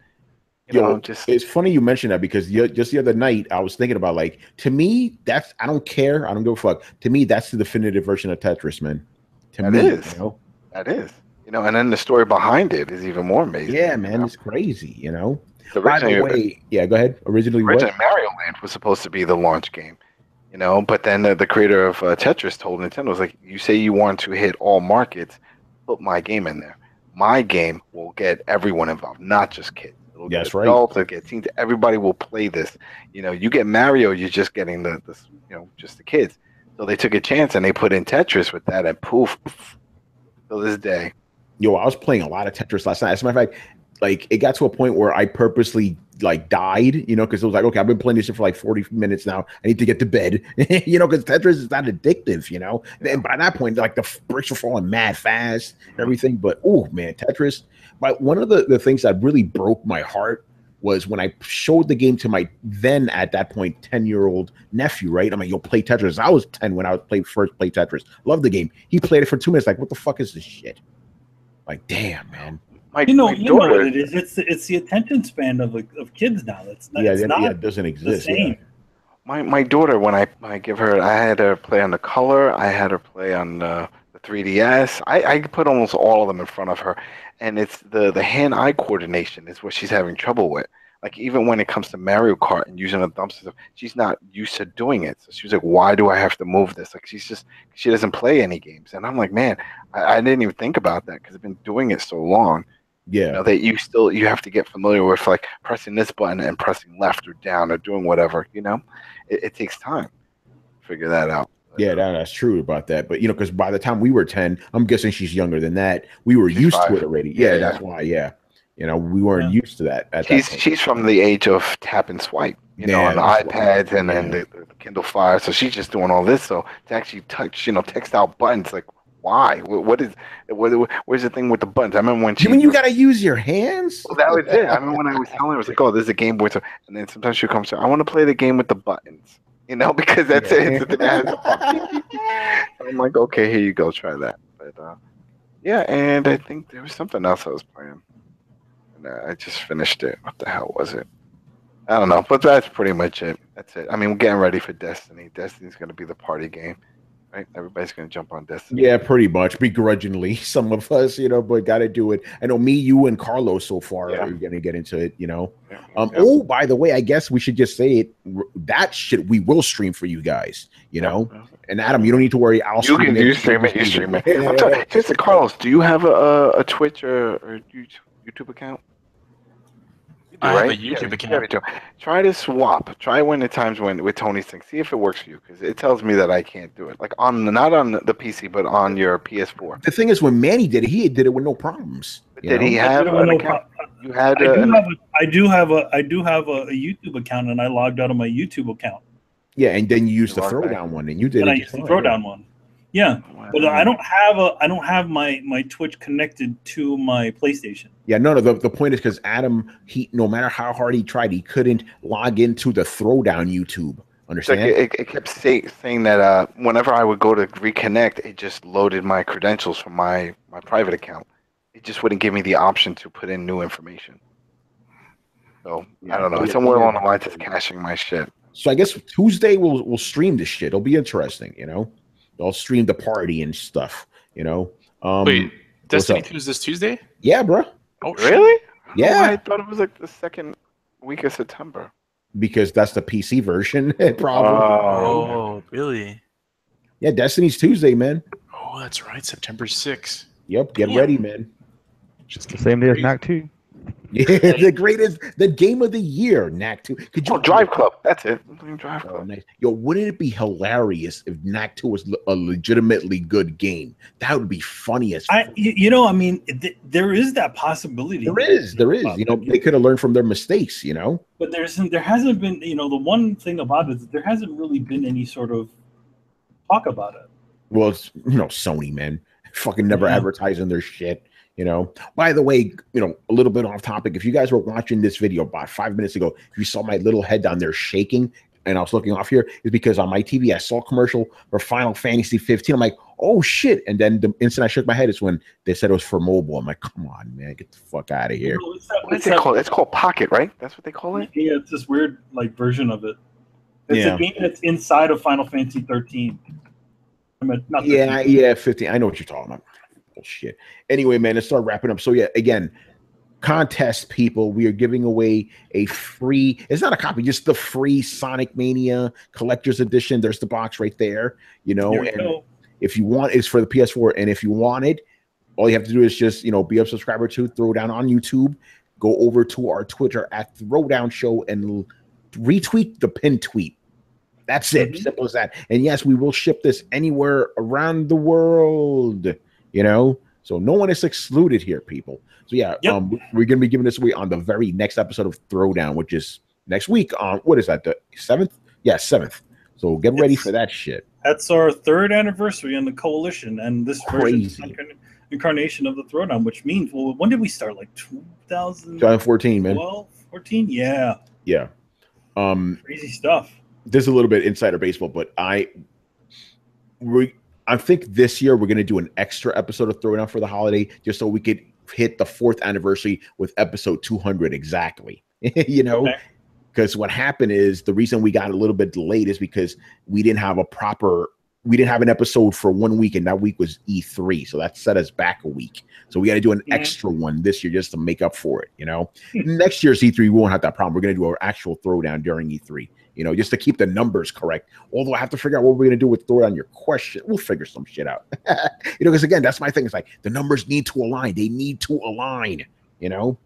just. It's funny you mentioned that because just the other night I was thinking about, like, to me, I don't care. I don't give a fuck. To me, that's the definitive version of Tetris, man. That is. And then the story behind it is even more amazing. Yeah, man, it's crazy, By the way, yeah, go ahead. Originally Mario Land was supposed to be the launch game. But then the creator of Tetris told Nintendo, was like, you say you want to hit all markets, put my game in there. My game will get everyone involved, not just kids. It'll get adults, it'll get teens. Everybody will play this. You get Mario, you're just getting just the kids. So they took a chance and they put in Tetris with that, and poof, till this day. I was playing a lot of Tetris last night. As a matter of fact, like, it got to a point where I purposely died, because it was like, okay, I've been playing this shit for like 40 minutes now. I need to get to bed, because Tetris is not addictive, And by that point, like, the bricks were falling mad fast and everything. But oh man, Tetris. But one of the things that really broke my heart was when I showed the game to my then at that point 10-year-old nephew. Right, I'm like, yo, play Tetris. I was 10 when I first played Tetris. Loved the game. He played it for 2 minutes. Like, what the fuck is this shit? Like, damn, man. You know what it is. It's the attention span of kids now. It's not. It doesn't exist. The same. Yeah. My daughter, when I give her, I had her play on the Color. I had her play on the 3DS. I put almost all of them in front of her, and it's the hand-eye coordination is what she's having trouble with. Like, even when it comes to Mario Kart and using the thumbs, she's not used to doing it. So she was like, "Why do I have to move this?" Like, she doesn't play any games, and I'm like, man, I didn't even think about that because I've been doing it so long. Yeah, that you have to get familiar with, like, pressing this button and pressing left or down or doing whatever. It takes time to figure that out. Yeah, that's true about that. But because by the time we were 10, I'm guessing she's younger than that. We were used to it already. Yeah, that's why. Yeah, we weren't used to that. She's from the age of tap and swipe. On the iPads and then the Kindle Fire. So she's just doing all this. So to actually touch, text out buttons, like, why? Where's the thing with the buttons? I remember when you mean you gotta use your hands? Well, that was it. I remember when I was telling her, I was like, "Oh, this is a Game Boy." And then sometimes she comes to, "I want to play the game with the buttons," because that's it. I'm like, "Okay, here you go, try that." But yeah, and I think there was something else I was playing, and I just finished it. What the hell was it? I don't know, but that's pretty much it. That's it. I mean, we're getting ready for Destiny. Destiny's gonna be the party game. Right, everybody's gonna jump on Destiny. Yeah, pretty much, begrudgingly, some of us, but gotta do it. I know me, you, and Carlos so far are gonna get into it. Oh, by the way, I guess we should just say it. That shit we will stream for you guys. And Adam, you don't need to worry. You stream it. Here's the Carlos. Do you have a Twitch or YouTube account? I have a YouTube account. Try to swap. Try when the times with Tony's thing. See if it works for you, because it tells me that I can't do it. Like, not on the PC, but on your PS4. The thing is, when Manny did it, he did it with no problems. Did he have an account? You had. I do have a YouTube account, and I logged out of my YouTube account. Yeah, and then you used the Throwdown one, and you did. And I used the Throwdown one. Yeah, but I don't have my Twitch connected to my PlayStation. Yeah, no. The point is because Adam, no matter how hard he tried, he couldn't log into the Throwdown YouTube. Understand? It kept saying that whenever I would go to reconnect, it just loaded my credentials from my private account. It just wouldn't give me the option to put in new information. So I don't know. Somewhere along the lines, it's caching my shit. So I guess Tuesday we'll stream this shit. It'll be interesting. I'll stream the party and stuff, Wait, Destiny 2 is this Tuesday? Yeah, bro. Oh, really? Yeah. I thought it was like the second week of September. Because that's the PC version, probably. Oh, really? Yeah, Destiny's Tuesday, man. Oh, that's right. September 6th. Yep, get ready, man. Just The same day as Knack 2. Yeah, the game of the year, Knack 2. Could you Drive Club? That's it. Drive Oh, Club. nice. Yo, wouldn't it be hilarious if Knack 2 was a legitimately good game? That would be funny as fuck. There is that possibility. There is. You know, they could have learned from their mistakes, you know? But there hasn't been, the one thing about it is there hasn't really been any sort of talk about it. Well, it's, Sony, man. Fucking never advertising their shit, By the way, a little bit off topic. If you guys were watching this video about 5 minutes ago, if you saw my little head down there shaking and I was looking off here, is because on my TV I saw a commercial for Final Fantasy 15. I'm like, oh shit. And then the instant I shook my head is when they said it was for mobile. I'm like, come on, man, get the fuck out of here. What is it called? It's called Pocket, right? That's what they call it? Yeah, it's this weird version of it. It's a game that's inside of Final Fantasy 13. Not 13. Yeah, 15. I know what you're talking about. Bullshit. Anyway, man, let's start wrapping up. So yeah, again, contest people, we are giving away a free, it's not a copy, just the free Sonic Mania Collector's Edition. There's the box right there, and if you want, it's for the PS4, and if you want it, all you have to do is just be a subscriber to Throwdown on YouTube, go over to our Twitter at Throwdown Show and retweet the pinned tweet. That's it. Simple as that. And yes, we will ship this anywhere around the world, so no one is excluded here, people. So yeah, we're gonna be giving this away on the very next episode of Throwdown, which is next week on, what is that, the 7th? Yeah, 7th. So get ready for that shit. That's our 3rd anniversary on the Coalition, and this version incarnation of the Throwdown, which means, well, when did we start? Like 2014, man. 14? Yeah. Crazy stuff. This is a little bit insider baseball, but I think this year we're going to do an extra episode of Throwdown for the holiday, just so we could hit the 4th anniversary with episode 200 exactly. Because what happened is the reason we got a little bit delayed is because we didn't have an episode for 1 week, and that week was E3, so that set us back a week. So we got to do an extra one this year just to make up for it. Next year's E3 we won't have that problem. We're going to do our actual Throwdown during E3. Just to keep the numbers correct. Although I have to figure out what we're going to do with Throwdown your question. We'll figure some shit out. Because again, that's my thing. It's like the numbers need to align. They need to align, and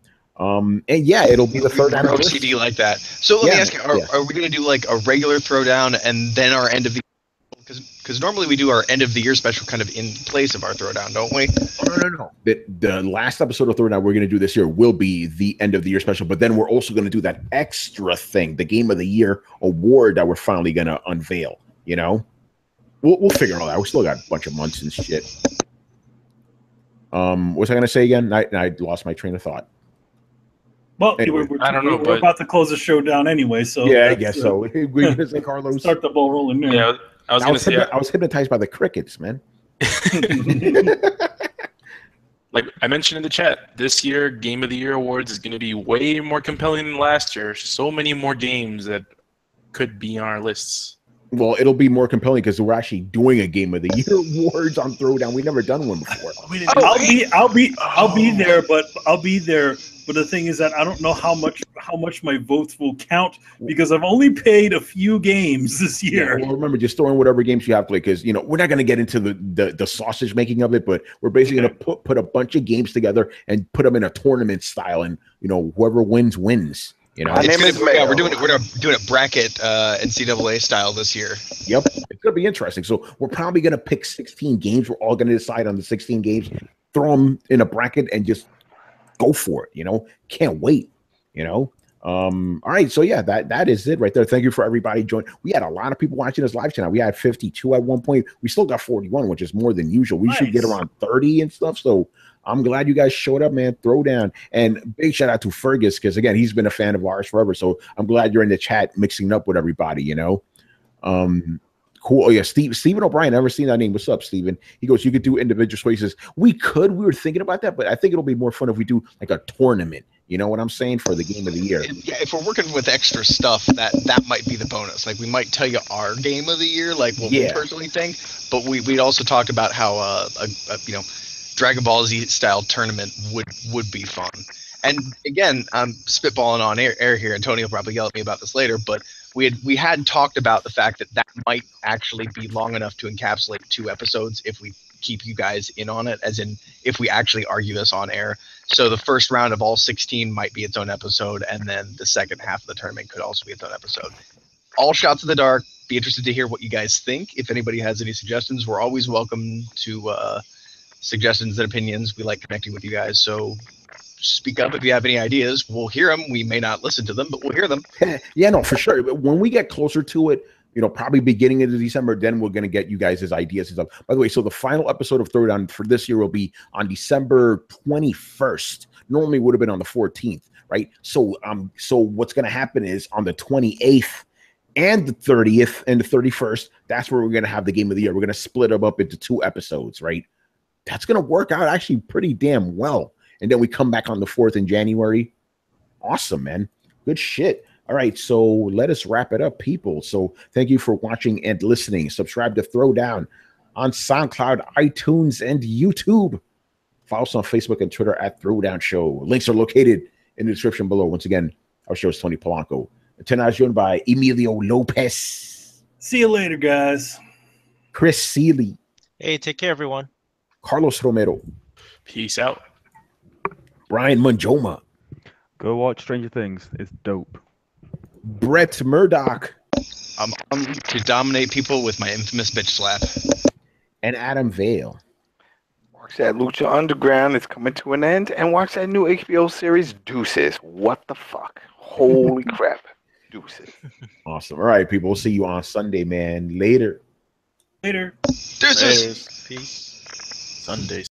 yeah, it'll be the 3rd anniversary. OCD like that. So let me ask you, are we going to do like a regular Throwdown and then our end of the because normally we do our end of the year special kind of in place of our Throwdown, don't we? Oh, no. The last episode of Throwdown we're going to do this year will be the end of the year special, but then we're also going to do that extra thing, the Game of the Year award that we're finally going to unveil. We'll figure all that. We still got a bunch of months and shit. What was I going to say again? I lost my train of thought. Well, anyway, I don't know. We're about to close the show down anyway, so yeah, I guess so. We're going to say Carlos. Start the ball rolling there. Yeah. I was hypnotized by the crickets, man. Like I mentioned in the chat, this year Game of the Year awards is going to be way more compelling than last year. So many more games that could be on our lists. Well, it'll be more compelling because we're actually doing a Game of the Year awards on Throwdown. We've never done one before. I'll be there, but I'll be there. But the thing is that I don't know how much my votes will count because I've only played a few games this year. Yeah, well, remember, just throwing whatever games you have to play because we're not going to get into the sausage making of it, but we're basically going to put a bunch of games together and put them in a tournament style, and whoever wins wins. My name is Mayo. We're doing it bracket NCAA style this year. Yep, it's going to be interesting. So we're probably going to pick 16 games. We're all going to decide on the 16 games, throw them in a bracket, and just go for it. Can't wait. All right, so yeah, that is it right there. Thank you for everybody joining. We had a lot of people watching this live channel. We had 52 at one point. We still got 41, which is more than usual. We should get around 30 and stuff. So I'm glad you guys showed up, man. Throwdown, and big shout out to Fergus because again, he's been a fan of ours forever. So I'm glad you're in the chat mixing up with everybody. Cool. Oh yeah, Stephen O'Brien. Never seen that name. What's up, Stephen? He goes, you could do individual spaces. We were thinking about that, but I think it'll be more fun if we do like a tournament. You know what I'm saying, for the Game of the Year. Yeah, if we're working with extra stuff, that might be the bonus. Like we might tell you our Game of the Year, like what we personally think, but we'd also talked about how a Dragon Ball Z style tournament would be fun. And again, I'm spitballing on air here, and Tony will probably yell at me about this later, but we had talked about the fact that might actually be long enough to encapsulate 2 episodes if we keep you guys in on it, as in if we actually argue this on air. So the first round of all 16 might be its own episode, and then the second half of the tournament could also be its own episode. All shots in the dark. Be interested to hear what you guys think. If anybody has any suggestions, we're always welcome to suggestions and opinions. We like connecting with you guys, so speak up if you have any ideas. We'll hear them. We may not listen to them, but we'll hear them. Yeah, no, for sure. But when we get closer to it, probably beginning of December, then we're going to get you guys' ideas and stuff. By the way, so the final episode of Throwdown for this year will be on December 21st. Normally would have been on the 14th, right? So what's going to happen is on the 28th and the 30th and the 31st, that's where we're going to have the game of the year. We're going to split them up into 2 episodes, right? That's going to work out actually pretty damn well. And then we come back on the 4th in January. Awesome, man. Good shit. All right, so let us wrap it up, people. So thank you for watching and listening. Subscribe to Throwdown on SoundCloud, iTunes, and YouTube. Follow us on Facebook and Twitter at Throwdown Show. Links are located in the description below. Once again, our show is Tony Polanco. And tonight I was joined by Emilio Lopez. See you later, guys. Chris Seeley. Hey, take care, everyone. Carlos Romero. Peace out. Brian Manjoma. Go watch Stranger Things. It's dope. Brett Murdoch. I'm on to dominate people with my infamous bitch slap. And Adam Vale. Watch that Lucha Underground. It's coming to an end. And watch that new HBO series, Deuces. What the fuck? Holy crap. Deuces. Awesome. All right, people. We'll see you on Sunday, man. Later. Later. Deuces. Peace. Sundays.